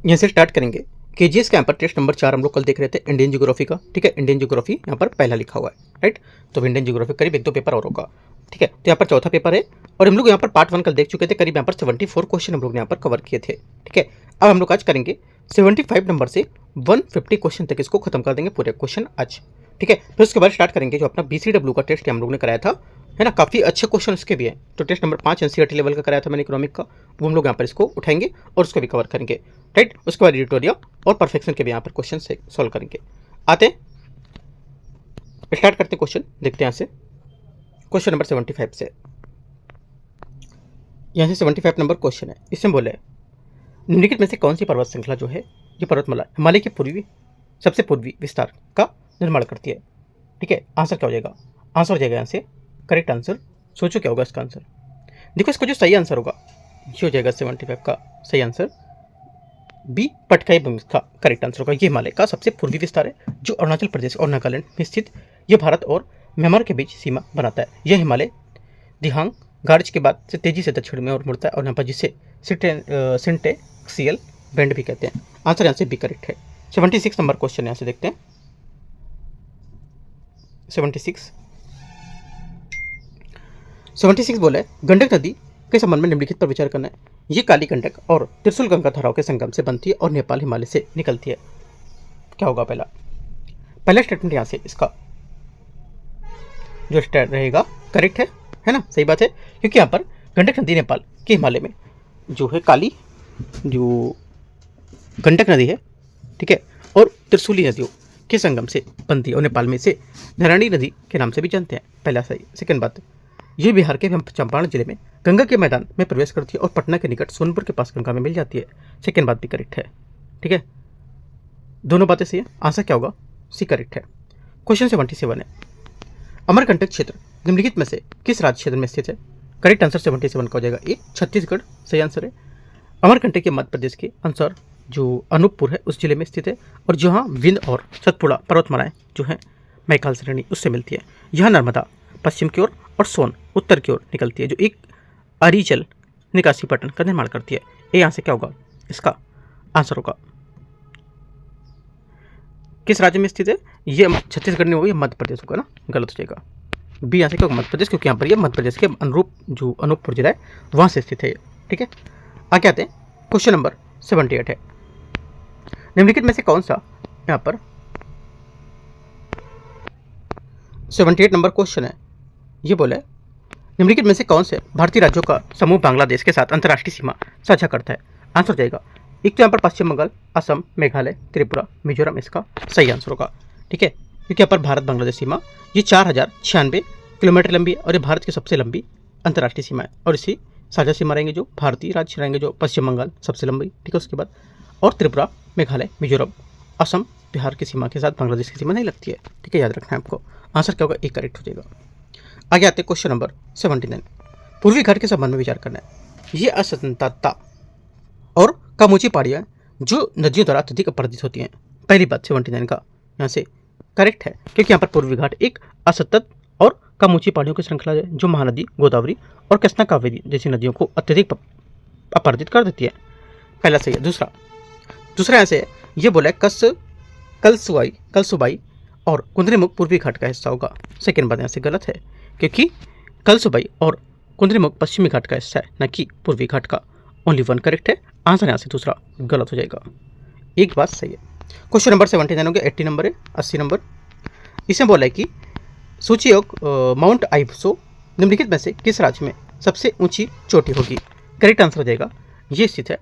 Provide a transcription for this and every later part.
यहाँ से स्टार्ट करेंगे। केजीएस का यहाँ पर टेस्ट नंबर 4 हम लोग कल देख रहे थे इंडियन ज्योग्राफी का। ठीक है, इंडियन ज्योग्राफी यहाँ पर पहला लिखा हुआ है, राइट। तो इंडियन ज्योग्राफी करीब 1-2 पेपर और होगा। ठीक है, तो यहाँ पर चौथा पेपर है और हम लोग यहाँ पर पार्ट 1 कल देख चुके थे। करीब यहाँ पर 74 क्वेश्चन हम लोग ने यहाँ पर कवर किए थे। ठीक है, अब हम लोग आज करेंगे 75 नंबर से 150 क्वेश्चन तक, इसको खत्म कर देंगे पूरे क्वेश्चन आज। ठीक है, फिर उसके बाद स्टार्ट करेंगे जो अपना BCW का टेस्ट हम लोग ने कराया था, है ना। काफ़ी अच्छे क्वेश्चन उसके भी हैं। तो टेस्ट नंबर 5 NCERT लेवल का कराया था मैंने इकोनॉमिक का, वो हम लोग यहाँ पर इसको उठाएंगे और उसको भी कवर करेंगे, राइट। उसके बाद एडिटोरियल और परफेक्शन के भी यहाँ पर क्वेश्चन से सॉल्व करेंगे। आते स्टार्ट करते क्वेश्चन, देखते हैं यहाँ से क्वेश्चन नंबर 75 से। यहाँ से 75 नंबर क्वेश्चन है। इसमें बोले निम्नलिखित में से कौन सी पर्वत श्रृंखला जो है ये पर्वतमाला हिमालय के पूर्वी सबसे पूर्वी विस्तार का निर्माण करती है। ठीक है, आंसर क्या हो जाएगा? आंसर हो जाएगा यहाँ से करेक्ट आंसर। सोचो क्या होगा इसका आंसर। देखो इसका जो सही आंसर होगा ये हो जाएगा 75 का सही आंसर बी, पटकाई भूमि का करेक्ट आंसर होगा। ये हिमालय का सबसे पूर्वी विस्तार है जो अरुणाचल प्रदेश और नागालैंड में स्थित ये भारत और म्यांमार के बीच सीमा बनाता है। यह हिमालय दिहांग गार्ज के बाद से तेजी से दक्षिण में और मुड़ता है और यहाँ पर जिसे सिंटेक्सियल बैंड भी कहते हैं। आंसर यहाँ से बी करेक्ट है। 76 नंबर क्वेश्चन यहाँ से देखते हैं। 76 बोले गंडक नदी के संबंध में निम्नलिखित पर विचार करना है। ये काली गंडक और त्रिशूल गंगा धाराओं के संगम से बनती है और नेपाल हिमालय से निकलती है। क्या होगा पहला स्टेटमेंट यहाँ से इसका जो स्टेट रहेगा करेक्ट है ना, सही बात है। क्योंकि यहाँ पर गंडक नदी नेपाल के हिमालय में जो है काली जो गंडक नदी है, ठीक है, और त्रिशूली नदियों के संगम से बनती है और नेपाल में इसे धरानी नदी के नाम से भी जानते हैं। पहला सही। सेकंड बात, ये बिहार के चंपारण जिले में गंगा के मैदान में प्रवेश करती है और पटना के निकट सोनपुर के पास गंगा में मिल जाती है। सेकंड बात भी करेक्ट है। ठीक है, दोनों बातें सही है। आंसर क्या होगा? सी करेक्ट है। क्वेश्चन 77 है। अमरकंटक क्षेत्र निम्नलिखित में से किस राज्य क्षेत्र में स्थित है? करेक्ट आंसर 77 का हो जाएगा ए, छत्तीसगढ़ सही आंसर है। अमरकंटक मध्य प्रदेश के अनुसार जो अनूपपुर है उस जिले में स्थित है और जहाँ विंध्य और सतपुड़ा पर्वतमालाएं जो है मैकाल श्रेणी उससे मिलती है। यह नर्मदा पश्चिम की ओर और सोन उत्तर की ओर निकलती है जो एक अरिजल निकासी पैटर्न का निर्माण करती है। ए यहाँ से क्या होगा? इसका आंसर होगा किस राज्य में स्थित है? ये छत्तीसगढ़ में होगा, ये मध्य प्रदेश होगा ना, गलत हो जाएगा। बी यहाँ से क्या होगा? मध्य प्रदेश, क्योंकि यहाँ पर ये मध्य प्रदेश के अनुरूप जो अनूपपुर जिला है वहाँ से स्थित है। ठीक है, आगे आते हैं। क्वेश्चन नंबर 78 है। निम्नलिखित में से कौन सा यहाँ पर 78 नंबर क्वेश्चन है। ये बोले निम्नलिखित में से कौन से भारतीय राज्यों का समूह बांग्लादेश के साथ अंतर्राष्ट्रीय सीमा साझा करता है? आंसर हो जाएगा एक तो यहाँ पर पश्चिम बंगाल, असम, मेघालय, त्रिपुरा, मिजोरम इसका सही आंसर होगा। ठीक है, क्योंकि यहाँ पर भारत बांग्लादेश सीमा ये 4096 किलोमीटर लंबी है और ये भारत की सबसे लंबी अंतर्राष्ट्रीय सीमा है और इसी साझा सीमा रहेंगे जो भारतीय राज्य रहेंगे जो पश्चिम बंगाल सबसे लंबी, ठीक है, उसके बाद और त्रिपुरा, मेघालय, मिजोरम, असम, बिहार की सीमा के साथ बांग्लादेश की सीमा नहीं लगती है। ठीक है, याद रखना है आपको। आंसर क्या होगा? ए करेक्ट हो जाएगा। आगे आते हैं क्वेश्चन नंबर 79। पूर्वी घाट के संबंध में विचार करना है। ये असंततता और कम ऊंची पहाड़ियाँ जो नदियों द्वारा अत्यधिक अपराधित होती हैं। पहली बात 79 का यहाँ से करेक्ट है क्योंकि यहाँ पर पूर्वी घाट एक असतत और कम ऊंची पहाड़ियों की श्रृंखला है जो महानदी गोदावरी और कृष्णा कावेरी जैसी नदियों को अत्यधिक अपराधित कर देती है। पहला सही है। दूसरा यहाँ से ये बोला है कलसुबाई और कुंद्रेमुख पूर्वी घाट का हिस्सा होगा। सेकेंड बात यहाँ से गलत है क्योंकि कलसुबाई और कुंद्रेमुख पश्चिमी घाट का हिस्सा है न कि पूर्वी घाट का। ओनली वन करेक्ट है। आंसर यहाँ से दूसरा गलत हो जाएगा। एक बात सही है। क्वेश्चन नंबर 79 हो गया। 80 नंबर है। 80 नंबर इसमें बोला है कि सूचीयोग माउंट आइब्सो निम्नलिखित में से किस राज्य में सबसे ऊंची चोटी होगी? करेक्ट आंसर हो जाएगा ये स्थित है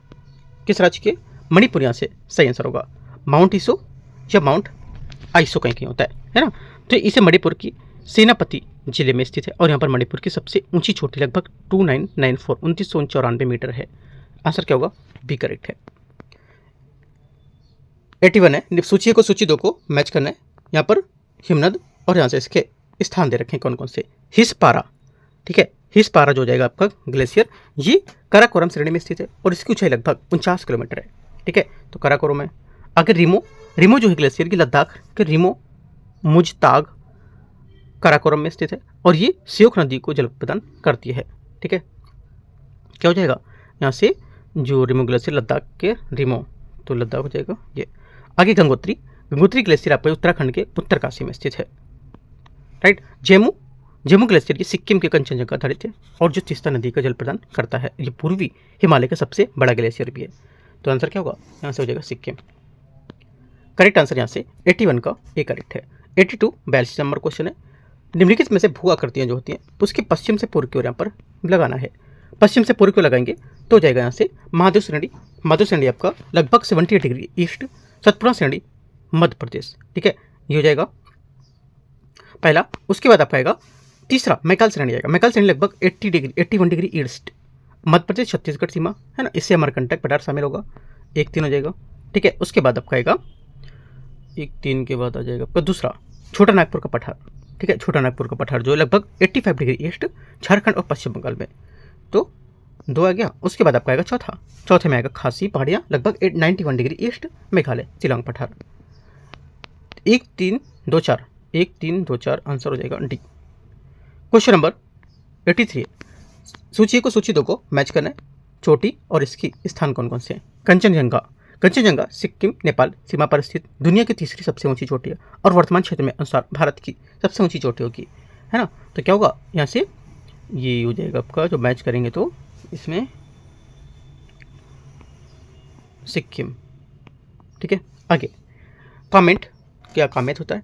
किस राज्य के? मणिपुर यहाँ से सही आंसर होगा। माउंट ईसो या माउंट आइसो कहीं होता है ना। तो इसे मणिपुर की सेनापति जिले में स्थित है और यहाँ पर मणिपुर की सबसे ऊंची चोटी लगभग 2994 मीटर है। आंसर क्या होगा? बी करेक्ट है। 81 है। सूची को सूची 2 को मैच करना है। यहाँ पर हिमनद और यहाँ से इसके स्थान दे रखे हैं कौन कौन से। हिसपारा, ठीक है, हिसपारा जो हो जाएगा आपका ग्लेशियर, ये काराकोरम श्रेणी में स्थित है और इसकी ऊंचाई लगभग 49 किलोमीटर है। ठीक है, तो काराकोरम है। आगे रिमो जो है ग्लेशियर की लद्दाख के रिमो मुजताग काराकोरम में स्थित है और ये सियोक नदी को जल प्रदान करती है। ठीक है, क्या हो जाएगा यहाँ से जो रिमो ग्लेशियर लद्दाख के रिमो तो लद्दाख हो जाएगा ये। आगे गंगोत्री, गंगोत्री ग्लेशियर आपके उत्तराखंड के उत्तरकाशी में स्थित है, राइट। जेमू ग्लेशियर ये सिक्किम के कंचनजंगा आधारित है और जो तीस्ता नदी का जल प्रदान करता है। ये पूर्वी हिमालय का सबसे बड़ा ग्लेशियर भी है। तो आंसर क्या होगा, यहाँ से हो जाएगा सिक्किम। करेक्ट आंसर यहाँ से 81 का ए करेक्ट है। 82 42 नंबर क्वेश्चन है, निम्नलिखित में से भू आकृतियाँ जो होती हैं उसकी पश्चिम से पूर्व की ओर यहाँ पर लगाना है। पश्चिम से पूर्व की ओर लगाएंगे तो जाएगा यहाँ से महादेव श्रेणी। महादेव श्रेणी आपका लगभग 78 डिग्री ईस्ट, सतपुड़ा श्रेणी मध्य प्रदेश, ठीक है, ये हो जाएगा पहला। उसके बाद आपका आएगा तीसरा मैकाल श्रेणी आएगा। मैकाल श्रेणी लगभग 81 डिग्री ईस्ट, मध्य प्रदेश छत्तीसगढ़ सीमा है ना, इससे हमारा कंटक पठार शामिल होगा, 1-3 हो जाएगा, ठीक है। उसके बाद आपका आएगा 1-3 के बाद आ जाएगा आपका दूसरा छोटा नागपुर का पठार, ठीक है, छोटा नागपुर का पठार जो लगभग 85 डिग्री ईस्ट, झारखंड और पश्चिम बंगाल में, तो 2 आ गया। उसके बाद आपका आएगा चौथे में आएगा खासी पहाड़ियाँ लगभग 91 डिग्री ईस्ट, मेघालय शिलांग पठार। 1-3-2-4 आंसर हो जाएगा डी। क्वेश्चन नंबर 83 सूची 1 को सूची 2 को मैच करना है। चोटी और इसकी स्थान कौन कौन से हैं। कंचनजंगा सिक्किम नेपाल सीमा पर स्थित दुनिया की तीसरी सबसे ऊंची चोटी है और वर्तमान क्षेत्र में अनुसार भारत की सबसे ऊंची चोटी होगी, है ना। तो क्या होगा यहाँ से, ये हो जाएगा आपका जो मैच करेंगे तो इसमें सिक्किम, ठीक है। आगे कामेट, क्या कामेट होता है,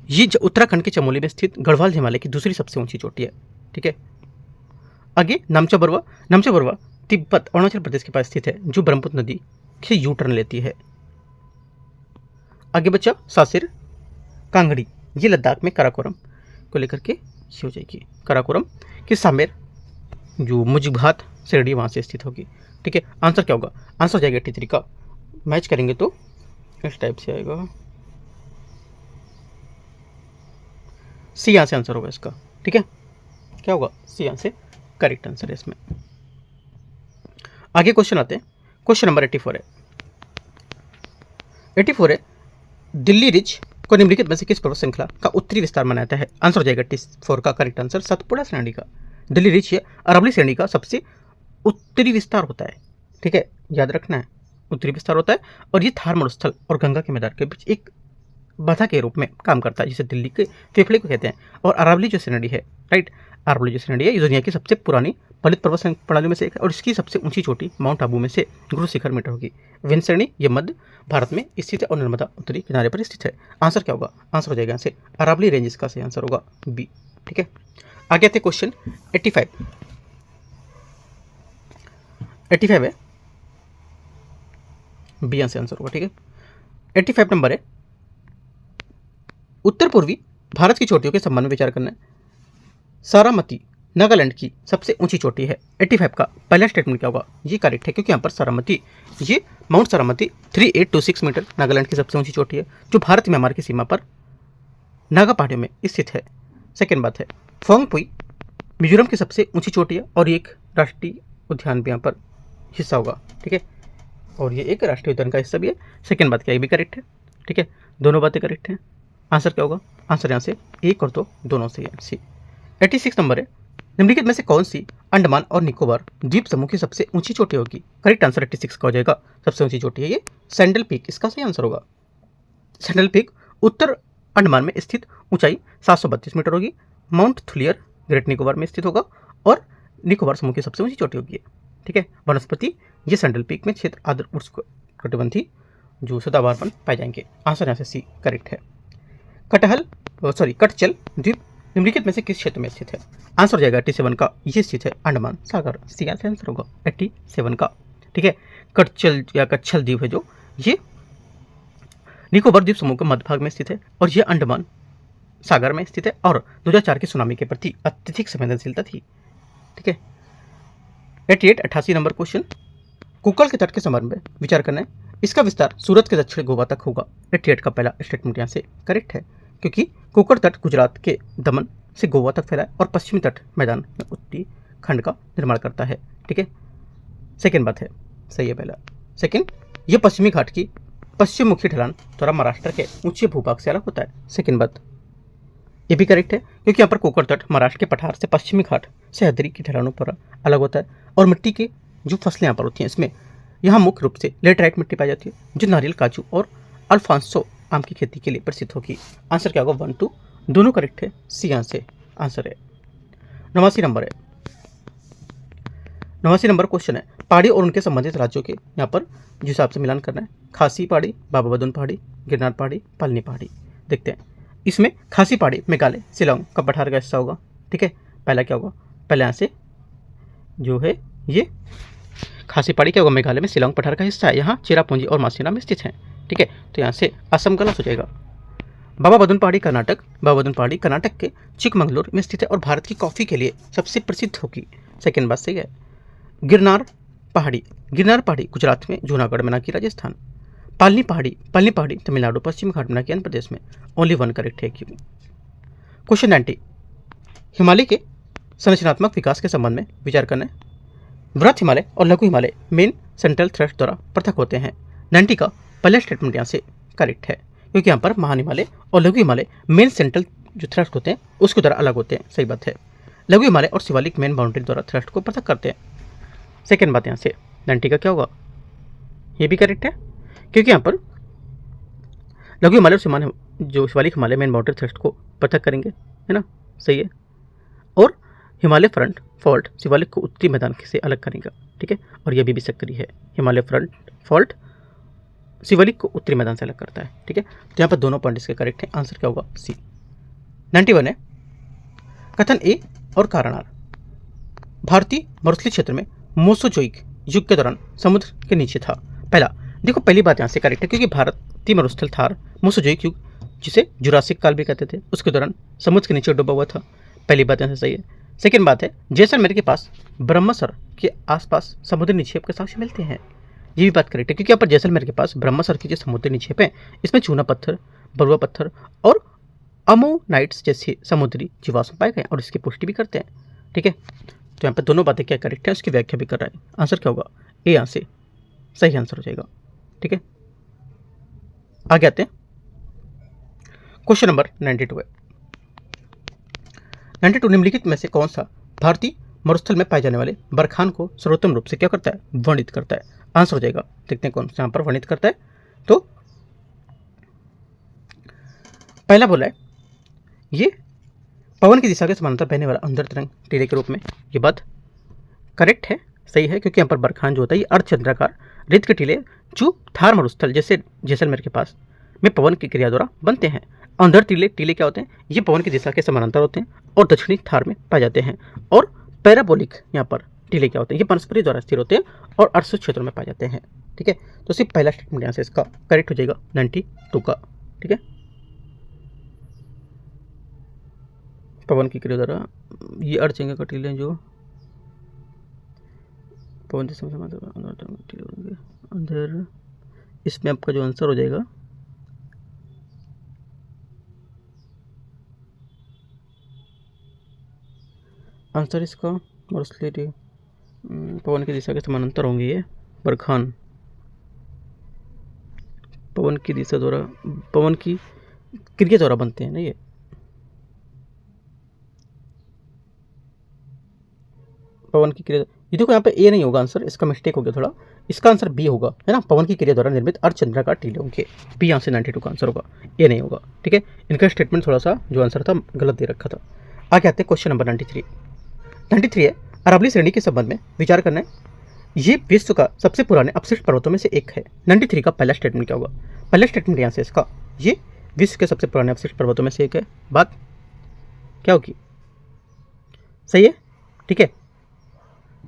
ये उत्तराखंड के चमोली में स्थित गढ़वाल हिमालय की दूसरी सबसे ऊंची चोटी है, ठीक है। आगे नामचा बरवा तिब्बत अरुणाचल प्रदेश के पास स्थित है जो ब्रह्मपुत्र नदी से यू टर्न लेती है। आगे बच्चा सासिर कांगड़ी, ये लद्दाख में काराकोरम को लेकर के ये हो जाएगी। काराकोरम के सामेर जो मुजघात श्रेणी वहाँ से स्थित होगी, ठीक है। आंसर क्या होगा, आंसर हो जाएगा 83 का। मैच करेंगे तो इस टाइप से आएगा, सी यहाँ से आंसर होगा इसका, ठीक है। क्या होगा, सी यहाँ से करेक्ट आंसर है इसमें। आगे क्वेश्चन आते हैं, क्वेश्चन नंबर 84 है दिल्ली रिज को निम्नलिखित में से किस पर्वत श्रृंखला का उत्तरी विस्तार माना जाता है। आंसर हो जाएगा 84 का करेक्ट आंसर, सतपुड़ा श्रेणी का। दिल्ली रिज ये अरावली श्रेणी का सबसे उत्तरी विस्तार होता है, ठीक है, याद रखना है, उत्तरी विस्तार होता है। और ये थार मरुस्थल और गंगा के मैदान के बीच एक बाधा के रूप में काम करता है, जिसे दिल्ली के फेफड़े को कहते हैं। और अरावली जो श्रेणी है, राइट, अरावली जो श्रेणी है ये दुनिया की सबसे पुरानी फलित पर्वत प्रणालियों में से एक है और इसकी सबसे ऊंची चोटी माउंट आबू में से गुरु शिखर मीटर होगी। विंध्य श्रेणी ये मध्य भारत में स्थित है और नर्मदा उत्तरी किनारे पर स्थित है। आंसर क्या होगा, आंसर हो जाएगा यहाँ से अरावली रेंज, इसका सही आंसर होगा बी, ठीक है। आगे आते क्वेश्चन 85 है, बी यहाँ से आंसर होगा, ठीक है। 85 नंबर है, उत्तर पूर्वी भारत की चोटियों के संबंध में विचार करना है। सारामती नागालैंड की सबसे ऊंची चोटी है। 85 का पहला स्टेटमेंट क्या होगा, ये करेक्ट है क्योंकि यहाँ पर सारामती, ये माउंट सारामती 3826 मीटर नागालैंड की सबसे ऊंची चोटी है जो भारत म्यांमार की सीमा पर नागा पहाड़ियों में स्थित है। सेकेंड बात है फोंगपुई मिजोरम की सबसे ऊंची चोटी है और ये एक राष्ट्रीय उद्यान भी यहाँ पर हिस्सा होगा, ठीक है, और ये एक राष्ट्रीय उद्यान का हिस्सा भी है। सेकेंड बात क्या, ये भी करेक्ट है, ठीक है, दोनों बातें करेक्ट हैं। आंसर क्या होगा, आंसर यहाँ से 1 और 2 दोनों सही है, सी। 86 नंबर है, निम्नलिखित में से कौन सी अंडमान और निकोबार द्वीप समूह की सबसे ऊंची चोटी होगी। करेक्ट आंसर 86 का हो जाएगा, सबसे ऊंची चोटी है ये सैंडल पीक, इसका सही आंसर होगा। सैंडल पीक उत्तर अंडमान में स्थित ऊंचाई 732 मीटर होगी। माउंट थुलियर ग्रेट निकोबार में स्थित होगा और निकोबार समूह की सबसे ऊंची चोटी होगी, ठीक है। वनस्पति ये सैंडल पीक में क्षेत्र आर्द्र उष्णकटिबंधीय जो सदाबहार वन पाए जाएंगे। आंसर यहाँ से सी करेक्ट है। कटचल द्वीप निम्नलिखित में से किस क्षेत्र में स्थित है। आंसर हो जाएगा 87 का, ये स्थित है अंडमान सागर, सी से आंसर होगा 87 का, ठीक है। कटचल या कच्छल द्वीप है जो ये निकोबार द्वीप समूह के मध्य भाग में स्थित है और यह अंडमान सागर में स्थित है और 2004 के सुनामी के प्रति अत्यधिक संवेदनशीलता थी, ठीक है। 88 नंबर क्वेश्चन, कुक्कल के तट के संबंध में विचार करना है। इसका विस्तार सूरत के दक्षिण गोवा तक होगा। 88 का पहला स्टेटमेंट यहाँ से करेक्ट है क्योंकि कुक्कड़ तट गुजरात के दमन से गोवा तक फैला है और पश्चिमी तट मैदान में उत्तरी खंड का निर्माण करता है, ठीक है। सेकेंड बात है सही है पहला। सेकेंड, ये पश्चिमी घाट की पश्चिम मुखी ढलान द्वारा महाराष्ट्र के ऊंचे भूभाग से अलग होता है। सेकेंड बात ये भी करेक्ट है क्योंकि यहाँ पर कुक्कड़ तट महाराष्ट्र के पठार से पश्चिमी घाट सह्याद्री की ढलानों पर अलग होता है और मिट्टी की जो फसलें यहाँ पर होती हैं इसमें यहाँ मुख्य रूप से लेटराइट मिट्टी पाई जाती है जो नारियल, काजू और अल्फांसो आम की खेती के लिए प्रसिद्ध होगी। आंसर क्या होगा? 1, 2 दोनों करेक्ट है, सी यहाँ से आंसर है। 89 नंबर है। 89 नंबर क्वेश्चन है, पहाड़ी और उनके संबंधित राज्यों के यहाँ पर जिस हिसाब से मिलान करना है, खासी पहाड़ी, बाबा बदुन पहाड़ी, गिरनार पहाड़ी, पालनी पहाड़ी। देखते हैं इसमें खासी पहाड़ी मेघालय शिलांग का पठार का हिस्सा होगा। ठीक है, पहला क्या होगा? पहले यहाँ से जो है ये खासी पहाड़ी क्या होगा? मेघालय में शिलांग पठार का हिस्सा है। यहाँ चेरापूंजी और मासीना में स्थित है। ठीक है, तो यहाँ से असम गलत हो जाएगा। बाबा बदुन पहाड़ी कर्नाटक, बाबा बदुन पहाड़ी कर्नाटक के चिकमंगलूर में स्थित है और भारत की कॉफ़ी के लिए सबसे प्रसिद्ध होगी। सेकेंड बात सही है। गिरनार पहाड़ी गुजरात में, जूनागढ़ में, ना कि राजस्थान। पालनी पहाड़ी तमिलनाडु, पश्चिम घाट में, ना कि आंध्र प्रदेश में। ओनली 1 करेक्ट है। क्यों? क्वेश्चन 90, हिमालय के संरचनात्मक विकास के संबंध में विचार करना है। वृहत हिमालय और लघु हिमालय मेन सेंट्रल थ्रस्ट द्वारा पृथक होते हैं। 90 का पहला स्टेटमेंट यहाँ से करेक्ट है, क्योंकि यहाँ पर महान हिमालय और लघु हिमालय मेन सेंट्रल जो थ्रस्ट होते हैं उसके द्वारा अलग होते हैं। सही बात है। लघु हिमालय और शिवालिक मेन बाउंड्री द्वारा थ्रस्ट को पृथक करते हैं। सेकेंड बात यहाँ से 90 का क्या होगा? ये भी करेक्ट है, क्योंकि यहाँ पर लघु हिमालय और जो Shivalik Himalaya main boundary thrust को पृथक करेंगे, है ना? सही है। और हिमालय फ्रंट फॉल्ट शिवालिक को उत्तरी मैदान से अलग करेगा। ठीक है, और यह भी सक्रिय है। हिमालय फ्रंट फॉल्ट शिवालिक को उत्तरी मैदान से अलग करता है। ठीक है, तो यहाँ पर दोनों पॉइंट इसके करेक्ट है। आंसर क्या होगा? सी। 91 है, कथन ए और कारण आर। भारतीय मरुस्थलीय क्षेत्र में मोसोजोइक युग के दौरान समुद्र के नीचे था। पहला देखो, पहली बात यहाँ से करेक्ट है, क्योंकि भारतीय मरुस्थल था मोसोजोइक युग, जिसे जुरासिक काल भी कहते थे, उसके दौरान समुद्र के नीचे डूबा हुआ था। पहली बात यहाँ से सही है। सेकेंड बात है, जैसलमेर के पास ब्रह्मसर के आसपास समुद्री निक्षेप के साक्ष्य मिलते हैं। ये भी बात करेक्ट है, क्योंकि यहाँ पर जैसलमेर के पास ब्रह्मसर के जो समुद्री निक्षेप है, इसमें चूना पत्थर, बरुआ पत्थर और अमोनाइट्स जैसे समुद्री जीवाश्म पाए गए और इसकी पुष्टि भी करते हैं। ठीक है, तो यहाँ पर दोनों बातें क्या करेक्ट है, उसकी व्याख्या भी कर रहा है। आंसर क्या होगा? ए यहाँ से सही आंसर हो जाएगा। ठीक है, आगे आते हैं। क्वेश्चन नंबर 92 है। 92 निम्नलिखित में से कौन सा भारतीय मरुस्थल में पाए जाने वाले बरखान को सर्वोत्तम रूप से क्या करता है? वर्णित करता है। आंसर हो जाएगा। देखते हैं कौन सा यहाँ पर वर्णित करता है। तो पहला बोला है, ये पवन की दिशा के समानांतर बहने वाला अंदर तरंग टीले के रूप में। ये बात करेक्ट है, सही है, क्योंकि यहाँ पर बरखान जो होता है ये अर्धचंद्राकार रेत के टीले जो थार मरुस्थल जैसे जैसलमेर के पास में पवन की क्रिया द्वारा बनते हैं। अंदर टीले क्या होते हैं? ये पवन की दिशा के समानांतर होते हैं और दक्षिणी थार में पाए जाते हैं। और पैराबोलिक यहाँ पर टीले क्या होते हैं? ये परस्परी द्वारा स्थिर होते हैं और अर्ध क्षेत्रों में पाए जाते हैं। ठीक है, तो सिर्फ पहला स्टेटमेंट यहाँ से इसका करेक्ट हो जाएगा 92 का। ठीक है, पवन की क्रिया द्वारा ये अर्धचंद्र का टीले जो पवन दिशा में अंदर, इसमें आपका जो आंसर हो जाएगा आंसर इसका मरुस्थलीय पवन की दिशा के समानांतर होंगे। ये बरखान पवन की दिशा द्वारा, पवन की क्रिया द्वारा बनते हैं ना। ये पवन की क्रिया, ये देखो यहाँ पे ए नहीं होगा आंसर, इसका मिस्टेक हो गया थोड़ा। इसका आंसर बी होगा, है ना? पवन की क्रिया द्वारा निर्मित अर्धचंद्राकार टीले होंगे। बी यहाँ से 92 का आंसर होगा, ए नहीं होगा। ठीक है, इनका स्टेटमेंट थोड़ा सा जो आंसर था गलत दे रखा था। आगे आते हैं क्वेश्चन नंबर 93 है, अरावली श्रेणी के संबंध में विचार करना है। ये विश्व का सबसे पुराने अपशिष्ट पर्वतों में से एक है। 93 का पहला स्टेटमेंट क्या होगा? पहला स्टेटमेंट यहाँ से इसका, ये विश्व के सबसे पुराने अपशिष्ट पर्वतों में से एक है। बात क्या होगी? सही है। ठीक है,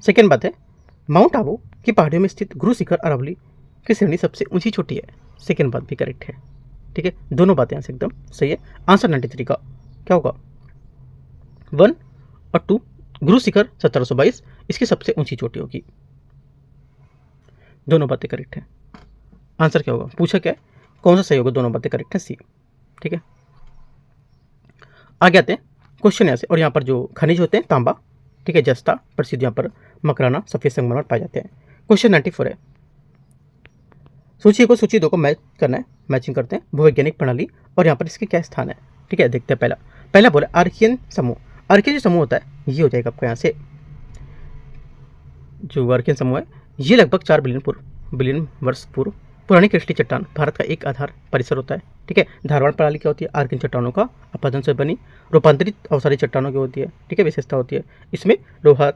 सेकेंड बात है, माउंट आबू की पहाड़ियों में स्थित गुरु शिखर अरावली की श्रेणी सबसे ऊंची चोटी है। सेकेंड बात भी करेक्ट है। ठीक है, दोनों बातें यहाँ से एकदम सही है। आंसर 93 का क्या होगा? 1 और 2, गुरु शिखर 1722 इसकी सबसे ऊंची चोटी होगी। दोनों बातें करेक्ट है। आंसर क्या होगा? पूछा क्या है, कौन सा सही होगा? दोनों बातें करेक्ट है, सी। ठीक है, आगे आते हैं क्वेश्चन यहाँ से। और यहाँ पर जो खनिज होते हैं, तांबा, ठीक है, जस्ता प्रसिद्ध, यहाँ पर मकराना, सफेद संगमरमर पाए जाते हैं। क्वेश्चन 94 है, सूची को सूची 2 को मैच करना है। मैचिंग करते हैं, भूवैज्ञानिक प्रणाली और यहाँ पर इसके क्या स्थान है। ठीक है, देखते हैं। पहला बोला आर्कियन समूह। आर्कियन जो समूह होता है ये हो जाएगा आपका यहाँ से, जो आर्कियन समूह है ये लगभग 4 बिलियन पूर्व बिलियन वर्ष पूर्व। पुरानी क्रिस्टी चट्टान भारत का एक आधार परिसर होता है, ठीक है। धारवाड़ प्रणाली क्या होती है? आर्किन चट्टानों का अपरदन से बनी रूपांतरित अवसारी चट्टानों की होती है, ठीक है, विशेषता होती है। इसमें लोहा,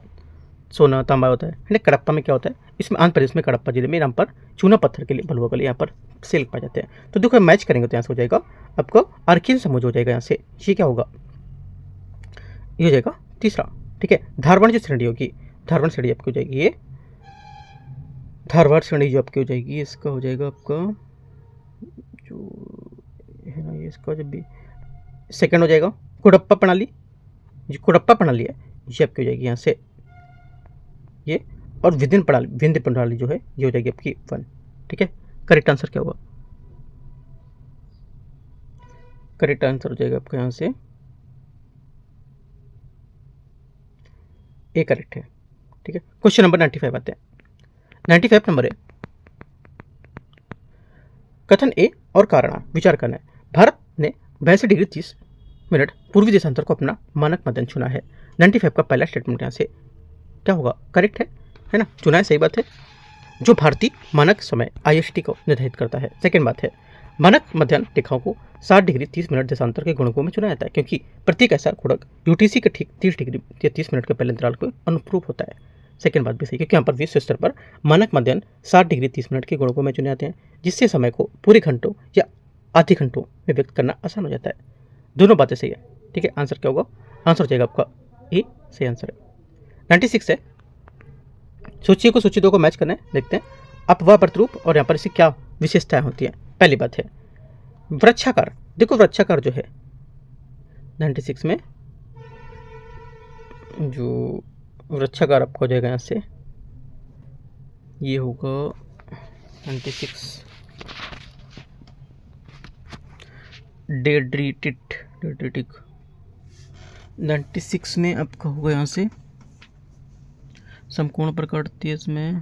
सोना, तांबा होता है। कडप्पा में क्या होता है? इसमें आंध्र प्रदेश में कडप्पा जिले में यहाँ पर चूना पत्थर के लिए भलुआ के लिए यहाँ पर सेल पाए जाते हैं। तो देखो मैच करेंगे तो यहाँ से हो जाएगा आपका आर्किन समूह हो जाएगा यहाँ से। ये क्या होगा? ये हो जाएगा तीसरा, ठीक है। धारवाड़ जो श्रेणी होगी, धारवाड़ श्रेणी आपकी हो जाएगी ये, धारवाड़ श्रेणी जो आपकी हो जाएगी इसका हो जाएगा आपका जो है ना ये इसका जब भी सेकंड हो जाएगा कुडप्पा प्रणाली। जो कुडप्पा प्रणाली है ये आपकी हो जाएगी यहाँ से ये, और विंध्य प्रणाली जो है ये हो जाएगी आपकी 1, ठीक है। करेक्ट आंसर क्या होगा? करेक्ट आंसर हो जाएगा आपका यहाँ से ए करेक्ट है, ठीक है। क्वेश्चन नंबर 95 आते हैं। 95 नंबर है, कथन ए और कारण विचार करना है। भारत ने 82 डिग्री 30 मिनट पूर्वी देशांतर को अपना मानक मध्यम चुना है। 95 का पहला स्टेटमेंट यहाँ से क्या होगा? करेक्ट है ना, चुना है, सही बात है। जो भारतीय मानक समय IST को निर्धारित करता है। सेकेंड बात है, मानक मध्याह्न रेखाओं को 60 डिग्री 30 मिनट देशांतर के गुणकों में चुना जाता है, क्योंकि प्रत्येक ऐसा गुणक UTC के ठीक 30 डिग्री या 30 मिनट के पहले अंतराल को अनुरूप होता है। सेकेंड बात भी सही, क्योंकि यहाँ पर विश्व स्तर पर मानक मध्याह्न 60 डिग्री 30 मिनट के गुणकों में चुने जाते हैं, जिससे समय को पूरे घंटों या आधे घंटों में व्यक्त करना आसान हो जाता है। दोनों बातें सही है, ठीक है। आंसर क्या होगा? आंसर हो जाएगा आपका ए, सही आंसर है। 96 है, सूची को सूची 2 को मैच करना है। देखते हैं अपवाह प्रतिरूप और यहाँ पर इसकी क्या विशेषताएं होती हैं। पहली बात है वृक्षाकार। देखो वृक्षाकार जो है 96 में जो वृक्षाकार आपको हो जाएगा यहाँ से ये होगा 96 डेड्रिटिक 96 में आपका होगा यहाँ से समकोण प्रकार 30 में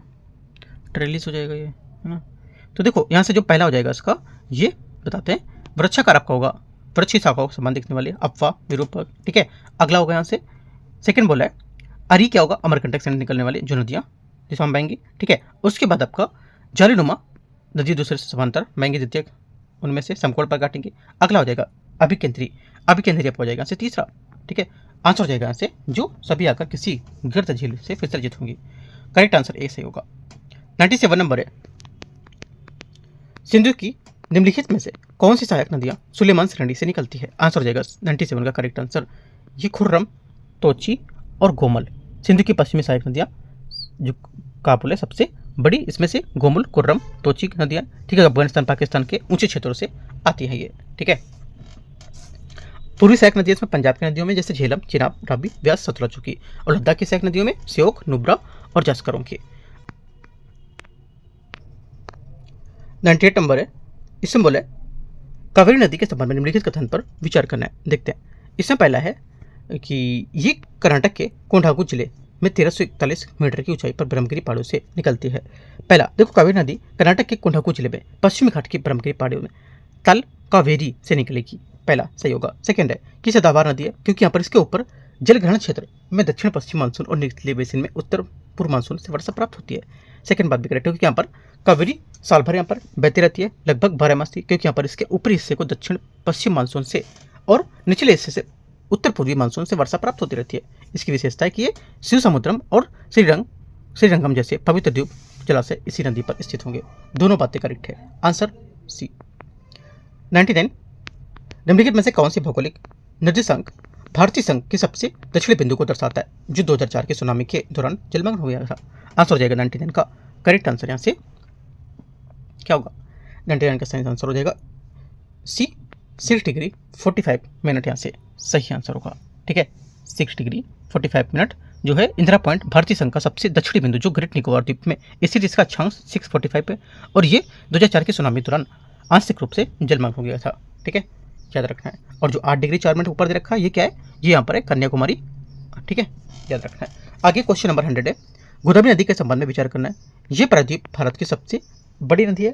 ट्रेलिस हो जाएगा ये, है ना। तो देखो यहाँ से जो पहला हो जाएगा इसका ये बताते हैं। वृक्षाकार आपका होगा वृक्ष की शाखाओं को समान दिखने वाले अपवाह विरूपक, ठीक है। अगला होगा यहाँ से सेकंड बोला है अरी क्या होगा? अमरकंटक से निकलने वाली जो नदियाँ जिसमें हम बहेंगी, ठीक है। उसके बाद आपका जालीनुमा नदी दूसरे से समांतर बहेंगी, द्वितीय उनमें से समकोण पर काटेंगे। अगला हो जाएगा अभिकेंद्री आपको हो जाएगा यहाँ से तीसरा, ठीक है। आंसर हो जाएगा यहाँ से जो सभी आकर किसी गर्त झील से विसर्जित होंगी। करेक्ट आंसर ए सही होगा। 97 नंबर है, सिंधु की निम्नलिखित में से कौन सी सहायक नदियां सुलेमान श्रेणी से निकलती है? आंसर हो जाएगा 97 का करेक्ट आंसर ये खुर्रम, तोची और गोमल। सिंधु की पश्चिमी सहायक नदियां जो काबुल है सबसे बड़ी, इसमें से गोमल, खुर्रम, तोची नदियां, ठीक है, अफगानिस्तान पाकिस्तान के ऊंचे क्षेत्रों से आती है ये, ठीक है। पूर्वी सहायक नदियां इसमें पंजाब की नदियों में जैसे झेलम, चिनाब, रावी, व्यास, सतलुज की, और लद्दाख की सहायक नदियों में श्योक, नुब्रा और जास्करों की। 98 नंबर है, इसमें बोला है कावेरी नदी के संबंध में निम्नलिखित कथन पर विचार करना है। देखते हैं इसमें पहला है कि ये कर्नाटक के कोंडागु जिले में 1341 मीटर की ऊंचाई पर ब्रह्मगिरी पहाड़ों से निकलती है। पहला देखो कावेरी नदी कर्नाटक के कोंडागु जिले में पश्चिमी घाट की ब्रह्मगिरी पहाड़ियों में तल कावेरी से निकलेगी, पहला सही होगा। सेकंड है कि सदाबहार नदी है क्योंकि यहाँ पर इसके ऊपर जलग्रहण क्षेत्र में दक्षिण पश्चिम मानसून और निचले बेसिन में उत्तर पूर्व मानसून से वर्षा प्राप्त होती है। सेकंड बात भी करेक्ट है क्योंकि यहाँ पर कावेरी साल भर यहाँ पर बहती रहती है, लगभग 12 मास क्योंकि यहाँ पर इसके ऊपरी हिस्से को दक्षिण पश्चिम मानसून से और निचले हिस्से से उत्तर पूर्वी मानसून से वर्षा प्राप्त होती रहती है। इसकी विशेषता है कि ये शिव समुद्रम और श्रीरंगम जैसे पवित्र द्वीप जलाशय इसी नदी पर स्थित होंगे। दोनों बातें करेक्ट है, आंसर सी। 99 निम्नलिखित में से कौन सी भौगोलिक निर्देशांक भारतीय संघ के सबसे दक्षिणी बिंदु को दर्शाता है जो 2004 के सुनामी के दौरान जलमग्न हो गया था? आंसर हो जाएगा 99 का करेक्ट आंसर यहाँ से क्या होगा? 99 का सही आंसर हो जाएगा सी 6 डिग्री 45 मिनट यहाँ से सही आंसर होगा, ठीक है। 6 डिग्री 45 मिनट जो है इंदिरा पॉइंट भारतीय संघ का सबसे दक्षिणी बिंदु जो ग्रेट निकोबार द्वीप में स्थित, इसका अक्षांश 645 है और ये 2004 के सुनामी दौरान आंशिक रूप से जलमग्न हो गया था, ठीक है, याद रखना है। और जो 8 डिग्री 4 मिनट ऊपर दे रखा है ये क्या है? ये यहाँ पर है कन्याकुमारी, ठीक है, याद रखना है। आगे क्वेश्चन नंबर 100 है, गोदावरी नदी के संबंध में विचार करना है। ये प्रायद्वीप भारत की सबसे बड़ी नदी है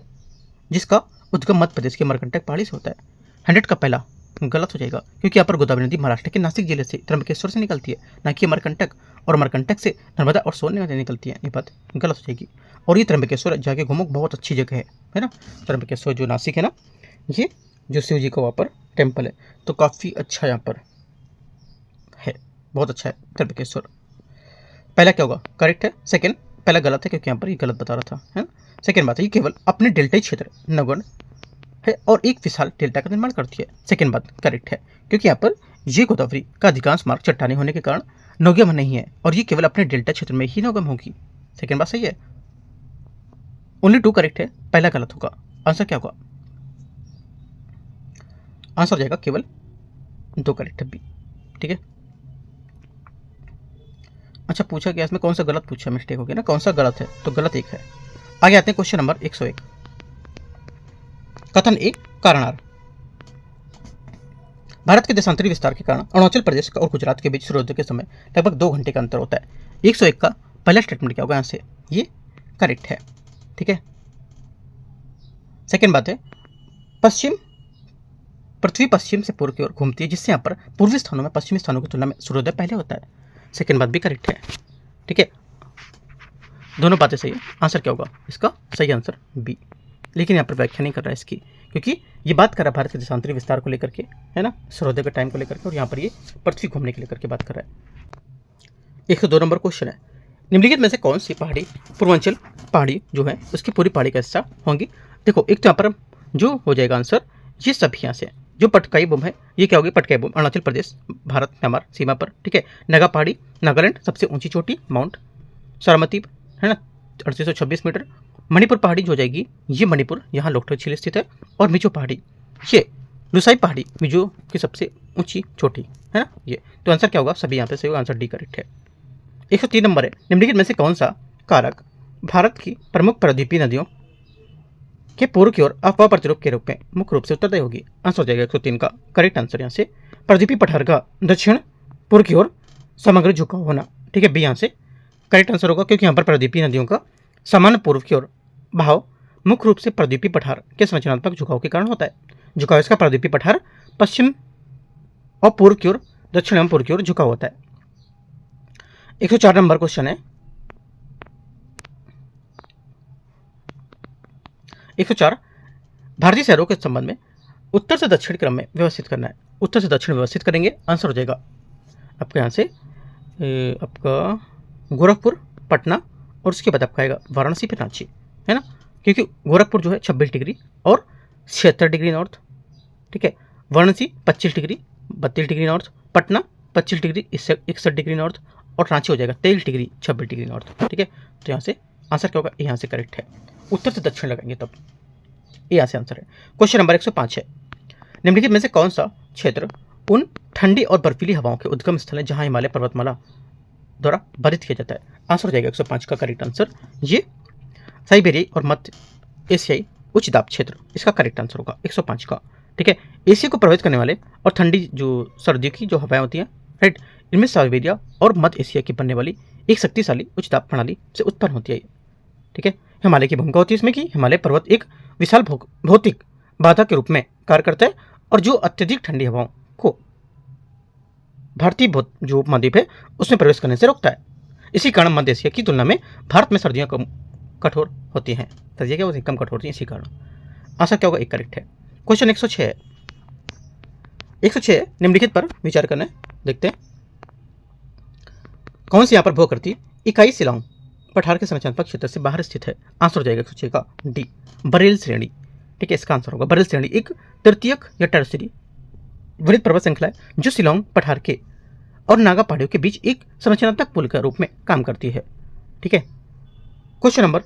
जिसका उद्गम मध्य प्रदेश के अमरकंटक पहाड़ी से होता है। 100 का पहला गलत हो जाएगा, क्योंकि यहाँ पर गोदावरी नदी महाराष्ट्र के नासिक जिले से त्र्यंबकेश्वर से निकलती है, ना कि अमरकंटक, और अमरकंटक से नर्मदा और सोन नदी निकलती है। ये बात गलत हो जाएगी। और ये त्र्यंबकेश्वर जाके घूमो, बहुत अच्छी जगह है ना। त्र्यंबकेश्वर जो नासिक है ना, ये जो शिव जी का वहाँ पर टेम्पल है, तो काफ़ी अच्छा यहाँ पर है, बहुत अच्छा है त्र्यंबकेश्वर। पहला क्या होगा? करेक्ट है। सेकंड पहला गलत है, क्योंकि यहाँ पर ये गलत बता रहा था, है ना। सेकंड बात है, ये केवल अपने डेल्टाई क्षेत्र नगण है और एक विशाल डेल्टा का निर्माण करती है। सेकंड बात करेक्ट है, क्योंकि यहाँ पर ये गोदावरी का अधिकांश मार्ग चट्टानी होने के कारण नौगम नहीं है, और ये केवल अपने डेल्टा क्षेत्र में ही नौगम होगी। सेकंड बात सही है। ओनली 2 करेक्ट है, पहला गलत होगा। आंसर क्या होगा? आंसर हो जाएगा केवल 2 करेक्ट है, बी। ठीक है। अच्छा, पूछा गया इसमें कौन सा गलत पूछा, मिस्टेक हो गया ना, कौन सा गलत है, तो गलत 1 है। आगे आते हैं क्वेश्चन नंबर 101। कथन 1 कारणार। भारत के देशांतरी विस्तार के कारण अरुणाचल प्रदेश और गुजरात के बीच सूर्योदय के समय लगभग 2 घंटे का अंतर होता है। 101 का पहला स्टेटमेंट क्या होगा? यहाँ से ये करेक्ट है। ठीक है। सेकेंड बात है, पृथ्वी पश्चिम से पूर्व की ओर घूमती है, जिससे यहाँ पर पूर्वी स्थानों में पश्चिमी स्थानों की तुलना में सूर्योदय पहले होता है। सेकेंड बात भी करेक्ट है। ठीक है, दोनों बातें सही है। आंसर क्या होगा इसका? सही आंसर बी। लेकिन यहाँ पर व्याख्या नहीं कर रहा है इसकी, क्योंकि ये बात कर रहा है भारत के देशांतरी विस्तार को लेकर के, है ना, सूर्योदय के टाइम को लेकर के, और यहाँ पर ये पृथ्वी घूमने के लेकर के बात कर रहा है। 102 नंबर क्वेश्चन है, निम्नलिखित में से कौन सी पहाड़ी पूर्वांचल पहाड़ी जो है उसकी पूरी पहाड़ी का हिस्सा होंगी? देखो, एक तो यहाँ पर जो हो जाएगा आंसर, ये सभी यहाँ से जो पटकाई बम है, ये क्या होगी? पटकाई बम अरुणाचल प्रदेश, भारत म्यांमार सीमा पर। ठीक है। नगा पहाड़ी नागालैंड, सबसे ऊंची चोटी माउंट सारामती, है ना, 3826 मीटर। मणिपुर पहाड़ी जो हो जाएगी, ये मणिपुर यहाँ लोकटक झील स्थित है। और मिजो पहाड़ी, ये लुसाई पहाड़ी मिजो की सबसे ऊंची चोटी, है ना ये। तो आंसर क्या होगा? सभी यहाँ पे सही होगा, आंसर डी करेक्ट है। 103 नंबर है, निम्नलिखित में से कौन सा कारक भारत की प्रमुख प्रायद्वीपीय नदियों के पूर्व की ओर अफवाह प्रतिरूप के रूप में मुख्य रूप से उत्तरदायी होगी? आंसर हो जाएगा 103 का करेक्ट आंसर यहाँ से प्रायद्वीपीय पठार का दक्षिण पूर्व की ओर समग्र झुकाव होना। ठीक है, बी यहाँ से करेक्ट आंसर होगा, क्योंकि यहाँ पर प्रायद्वीपीय नदियों का सामान्य पूर्व की ओर भाव मुख्य रूप से प्रायद्वीपीय पठार के संरचनात्मक झुकाव के कारण होता है। झुकाव इसका प्रायद्वीपीय पठार पश्चिम और पूर्व की ओर, दक्षिण एवं पूर्व की ओर झुकाव होता है। 104 नंबर क्वेश्चन है, 104 भारतीय शहरों के संबंध में उत्तर से दक्षिण क्रम में व्यवस्थित करना है। उत्तर से दक्षिण व्यवस्थित करेंगे, आंसर हो जाएगा आपका यहाँ से आपका गोरखपुर, पटना, और उसके बाद आपका आएगा वाराणसी, फिर रांची, है ना, क्योंकि गोरखपुर जो है 26 डिग्री और 76 डिग्री नॉर्थ। ठीक है। Varanasi 25 degree 32 degree north, Patna 25 degree 61 degree north, और रांची हो जाएगा 23 डिग्री 26 डिग्री नॉर्थ। ठीक है। तो यहाँ से आंसर क्या होगा? यहाँ से करेक्ट है, उत्तर से दक्षिण लगाएंगे तब, ये यहाँ से आंसर है। क्वेश्चन नंबर 105 है, निम्नलिखित में से कौन सा क्षेत्र उन ठंडी और बर्फीली हवाओं के उद्गम स्थल है जहां हिमालय पर्वतमाला द्वारा बाधित किया जाता है? आंसर हो जाएगा 105 का करेक्ट आंसर, ये साइबेरियाई और मध्य एशियाई उच्च दाब क्षेत्र, इसका करेक्ट आंसर होगा 105 का। ठीक है। एशिया को प्रभावित करने वाले और ठंडी जो सर्दियों की जो हवाएं होती हैं, राइट, इनमें साइबेरिया और मध्य एशिया की बनने वाली एक शक्तिशाली उच्च दाब प्रणाली से उत्पन्न होती है। ठीक है। हिमालय की भूमिका होती है इसमें कि हिमालय पर्वत एक विशाल भौतिक बाधा के रूप में कार्य करता है, और जो अत्यधिक ठंडी हवाओं को भारतीय जो उपमहाद्वीप है उसमें प्रवेश करने से रोकता है। इसी कारण मध्य एशिया की तुलना में भारत में सर्दियां कम कठोर होती हैं, सर्दियां क्या होती हैं? कम कठोर होती हैं, इसी कारण आंसर क्या होगा? एक करेक्ट है। क्वेश्चन 106 है, 106 निम्नलिखित पर विचार करना है, देखते हैं कौन सी यहाँ पर भू करती इकाई शिलांग पठार के संरचनात्मक क्षेत्र से बाहर स्थित है? आंसर हो जाएगा 106 का डी, बरेल श्रेणी। ठीक है, इसका आंसर होगा बरेल श्रेणी एक तृतीयक या टर्सरी वृत्त पर्वत श्रृंखला है जो शिलांग पठार के और नागा पहाड़ियों के बीच एक संरचनात्मक पुल के रूप में काम करती है। ठीक है। क्वेश्चन नंबर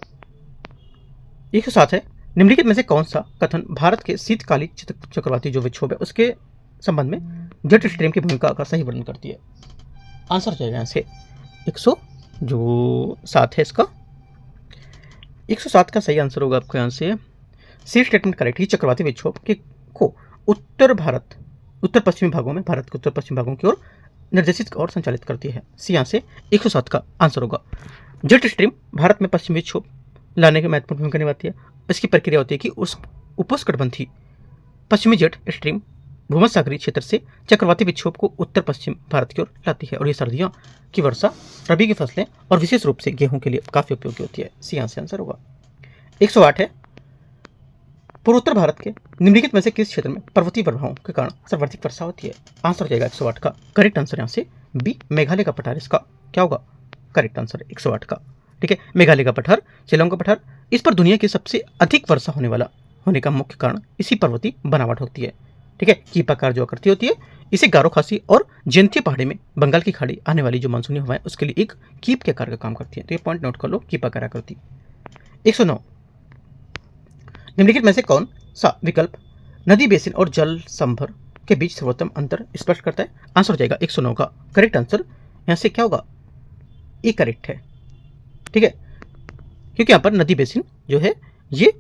107 है, निम्नलिखित में से कौन सा कथन भारत के शीतकालीन चक्रवाती जो विक्षोभ है उसके संबंध में जेट स्ट्रीम की भूमिका का सही वर्णन करती है? आंसर हो जाएगा यहाँ से 107 है इसका, 107 का सही आंसर होगा आपको यहाँ से सी स्टेटमेंट करेक्ट। ही चक्रवाती विक्षोभ के को उत्तर पश्चिमी भागों में, भारत के उत्तर पश्चिमी भागों की ओर निर्देशित और संचालित करती है। सी यहाँ से 107 का आंसर होगा। जेट स्ट्रीम भारत में पश्चिमी विक्षोभ लाने की महत्वपूर्ण भूमिका निभाती है। इसकी प्रक्रिया होती है कि उस उपोष्णकटिबंधीय पश्चिमी जेट स्ट्रीम भूमध्य सागरीय क्षेत्र से चक्रवाती विक्षोभ को उत्तर पश्चिम भारत की ओर लाती है और ये सर्दियों की वर्षा, रबी की फसलें और विशेष रूप से गेहूं के लिए काफी उपयोगी होती है। सी यहाँ से आंसर होगा। 108 है, पूर्वोत्तर भारत के निम्नलिखित में से किस क्षेत्र में पर्वतीय प्रभावों के कारण सर्वाधिक वर्षा होती है? आंसर हो जाएगा 108 का करेक्ट आंसर यहाँ से बी, मेघालय का पठार इसका क्या होगा करेक्ट आंसर है 108 का। ठीक है, मेघालय का पठार, शिलोंग का पठार, इस पर दुनिया की सबसे अधिक वर्षा होने का मुख्य कारण इसी पर्वतीय बनावट होती है। ठीक है, कीपाकार जो आकृति होती है इसे गारो खासी और जयंतीय पहाड़ी में बंगाल की खाड़ी आने वाली जो मानसूनी हवाएं उसके लिए एक कीप के आकार का काम करती है। तो ये पॉइंट नोट कर लो, कीपाकार आकृति। 109, निम्नलिखित में से कौन सा विकल्प नदी बेसिन और जल संभर के बीच सर्वोत्तम अंतर स्पष्ट करता है? आंसर हो जाएगा 109 का करेक्ट आंसर यहां से क्या होगा ए करेक्ट है। ठीक है, क्योंकि यहां पर नदी बेसिन जो है ये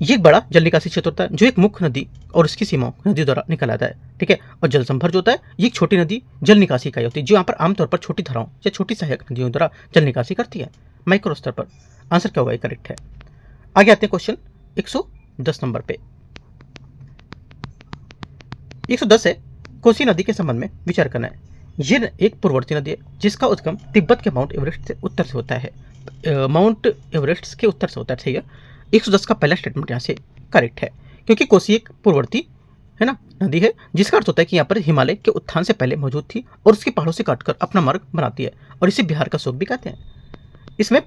एक बड़ा जल निकासी क्षेत्र होता है जो एक मुख्य नदी और उसकी सीमाओं नदी द्वारा निकल आता है। ठीक है, और जल संभर जो होता है ये एक छोटी नदी जल निकासी इकाई होती है जो यहाँ पर आमतौर पर छोटी धाराओं या छोटी सहायक नदियों द्वारा जल निकासी करती है माइक्रो स्तर पर। आंसर क्या होगा, ये करेक्ट है। आगे आते हैं क्वेश्चन 110 नंबर पे। 110 है, कोसी नदी के संबंध में विचार करना है। ये एक पूर्ववर्ती नदी है जिसका उद्गम तिब्बत के माउंट एवरेस्ट से उत्तर से होता है। माउंट एवरेस्ट के उत्तर से होता है। ठीक है, 110 का पहला स्टेटमेंट यहाँ से करेक्ट है क्योंकि कोसी एक पूर्ववर्ती है ना नदी है जिसका अर्थ होता है कि यहाँ पर हिमालय के उत्थान से पहले मौजूद थी और उसके पहाड़ों से काटकर अपना मार्ग बनाती है और इसे बिहार का शोक भी कहते हैं। इसमें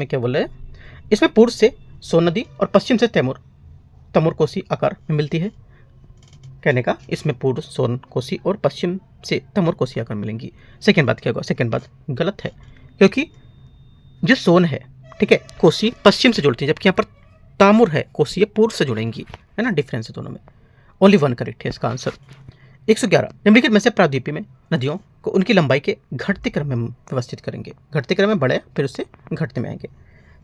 क्या बोल रहे हैं, इसमें पूर्व से सोन नदी और पश्चिम से तैमूर कोसी आकार में मिलती है। कहने का इसमें पूर्व सोन कोसी और पश्चिम से तैमूर कोसी आकार मिलेंगी। सेकेंड बात क्या होगा, सेकेंड बात गलत है क्योंकि जो सोन है ठीक है कोसी पश्चिम से जुड़ती है जबकि यहाँ पर तामुर है कोसी पूर्व से जुड़ेंगी, है ना, डिफरेंस है दोनों में। ओनली वन करेक्ट है इसका आंसर। 111, निम्नलिखित में से प्रायद्वीपीय में नदियों को उनकी लंबाई के घटते क्रम में व्यवस्थित करेंगे। घटते क्रम में बढ़े फिर उससे घटते में आएंगे।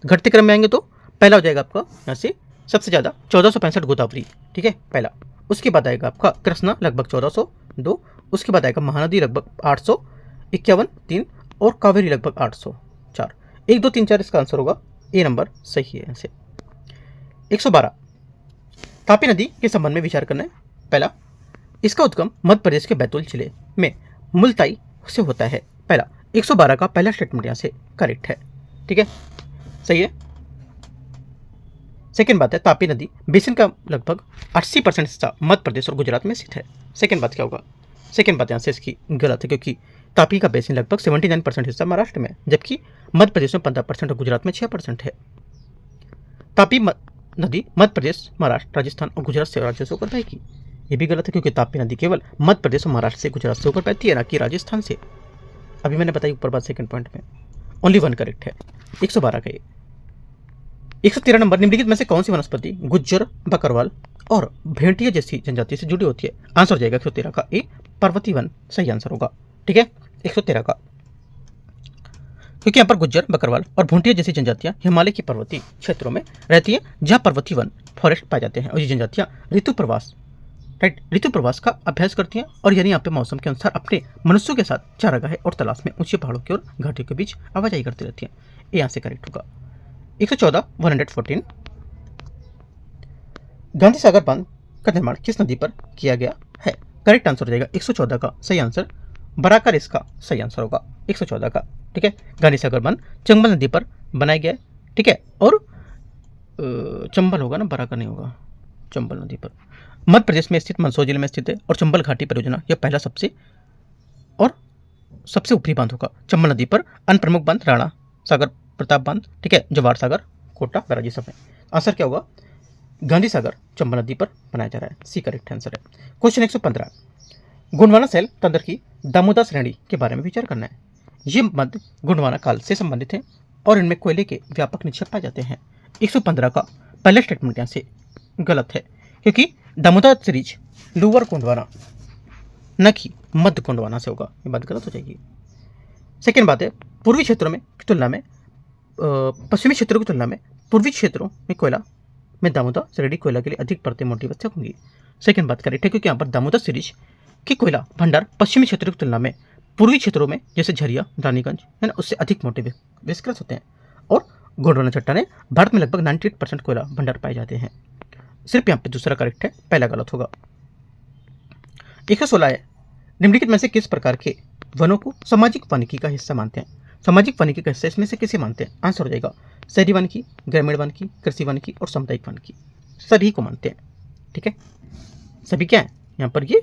घटते क्रम में आएंगे तो पहला हो जाएगा आपका यहाँ से सबसे ज़्यादा 1465 गोदावरी। ठीक है, पहला। उसके बाद आएगा आपका कृष्णा लगभग 1402, उसके बाद आएगा महानदी लगभग 851 3 और कावेरी लगभग 804। 1 2 3 4 इसका आंसर होगा ए नंबर सही है यहाँ से। 112, तापी नदी के संबंध में विचार करना है। पहला, इसका उद्गम मध्य प्रदेश के बैतूल जिले में मुलताई से होता है। पहला 112 का पहला स्टेटमेंट यहाँ से करेक्ट है। ठीक है, सही है। सेकेंड बात है तापी नदी बेसिन का लगभग 80% हिस्सा मध्य प्रदेश और गुजरात में स्थित है। सेकेंड बात क्या होगा, सेकेंड बात यहाँ से इसकी गलत है क्योंकि तापी का बेसिन लगभग 79% हिस्सा महाराष्ट्र में जबकि मध्य प्रदेश में 15% और गुजरात में 6% है। तापी नदी मध्य प्रदेश, महाराष्ट्र, राजस्थान और गुजरात से राज्यों से होकर बहेगी। ये भी गलत है क्योंकि तापी नदी केवल मध्य प्रदेश और महाराष्ट्र से गुजरात से होकर बहती है ना कि राजस्थान से। अभी मैंने बताई ऊपर बात सेकंड पॉइंट में। ओनली वन करेक्ट है 112 का ये। 113 नंबर, निम्नलिखित में से कौन सी वनस्पति गुज्जर, बकरवाल और भेंटिया जैसी जनजाति से जुड़ी होती है? आंसर हो जाएगा 113 का ए, पर्वतीय वन सही आंसर होगा। ठीक है, 113 का, क्योंकि यहाँ पर गुज्जर, बकरवाल और भूंटिया जैसी जनजातियां हिमालय के पर्वतीय क्षेत्रों में रहती हैं जहाँ पर्वतीय वन फॉरेस्ट पाए जाते हैं और ये जनजातियां ऋतु प्रवास का अभ्यास करती हैं और यानी यहाँ पे मौसम के अनुसार अपने मनुष्यों के साथ चारागाह और तलाश में ऊंचे पहाड़ों की और घाटियों के बीच आवाजाही करती रहती हैं। ये यहाँ से करेक्ट होगा। 114 114, गांधी सागर बांध का निर्माण किस नदी पर किया गया है? करेक्ट आंसर हो जाएगा 114 का सही आंसर बराकर इसका सही आंसर होगा 114 का। ठीक है, गांधी सागर बांध चंबल नदी पर बनाया गया है। ठीक है, और चंबल होगा ना, बराकर नहीं होगा, चंबल नदी पर मध्य प्रदेश में स्थित मंदसौर जिले में स्थित है और चंबल घाटी परियोजना यह पहला सबसे ऊपरी बांध होगा। चंबल नदी पर अन्य प्रमुख बांध राणा सागर, प्रताप बांध, ठीक है, जवाहर सागर, कोटा, बैराजी सब है। आंसर क्या होगा, गांधी सागर चंबल नदी पर बनाया जा रहा है, सी करेक्ट आंसर है। क्वेश्चन 115, गोंडवाना शैल तंत्र की दामोदर श्रेणी के बारे में विचार करना है। ये मध्य गोंडवाना काल से संबंधित है और इनमें कोयले के व्यापक निक्षेप पाए जाते हैं। 115 का पहला स्टेटमेंट यहाँ से गलत है क्योंकि दामोदर सीरीज लोअर गोंडवाना न कि मध्य गोंडवाना से होगा, ये बात गलत हो जाएगी। सेकेंड बात है पूर्वी क्षेत्रों में की तुलना में पश्चिमी क्षेत्रों की तुलना में पूर्वी क्षेत्रों में कोयला में दामोदर श्रेणी कोयला के लिए अधिक परतें मोटी वस्तु होंगी। सेकेंड बात करेक्ट है क्योंकि यहाँ पर दामोदर सीरीज की कोयला भंडार पश्चिमी क्षेत्रों की तुलना में पूर्वी क्षेत्रों में जैसे झरिया, रानीगंज है ना उससे अधिक मोटे विस्कृत होते हैं और गोंडवाना चट्टानें भारत में लगभग 98% कोयला भंडार पाए जाते हैं। सिर्फ यहाँ पे दूसरा करेक्ट है, पहला गलत होगा। 116 है, निम्नलिखित में से किस प्रकार के वनों को सामाजिक वानिकी का हिस्सा मानते हैं? सामाजिक वानिकी का हिस्सा इसमें से किसे मानते हैं? आंसर हो जाएगा शहरी वानिकी, ग्रामीण वानिकी, कृषि वानिकी और सामुदायिक वानिकी, सभी को मानते हैं। ठीक है, सभी क्या है यहाँ पर, ये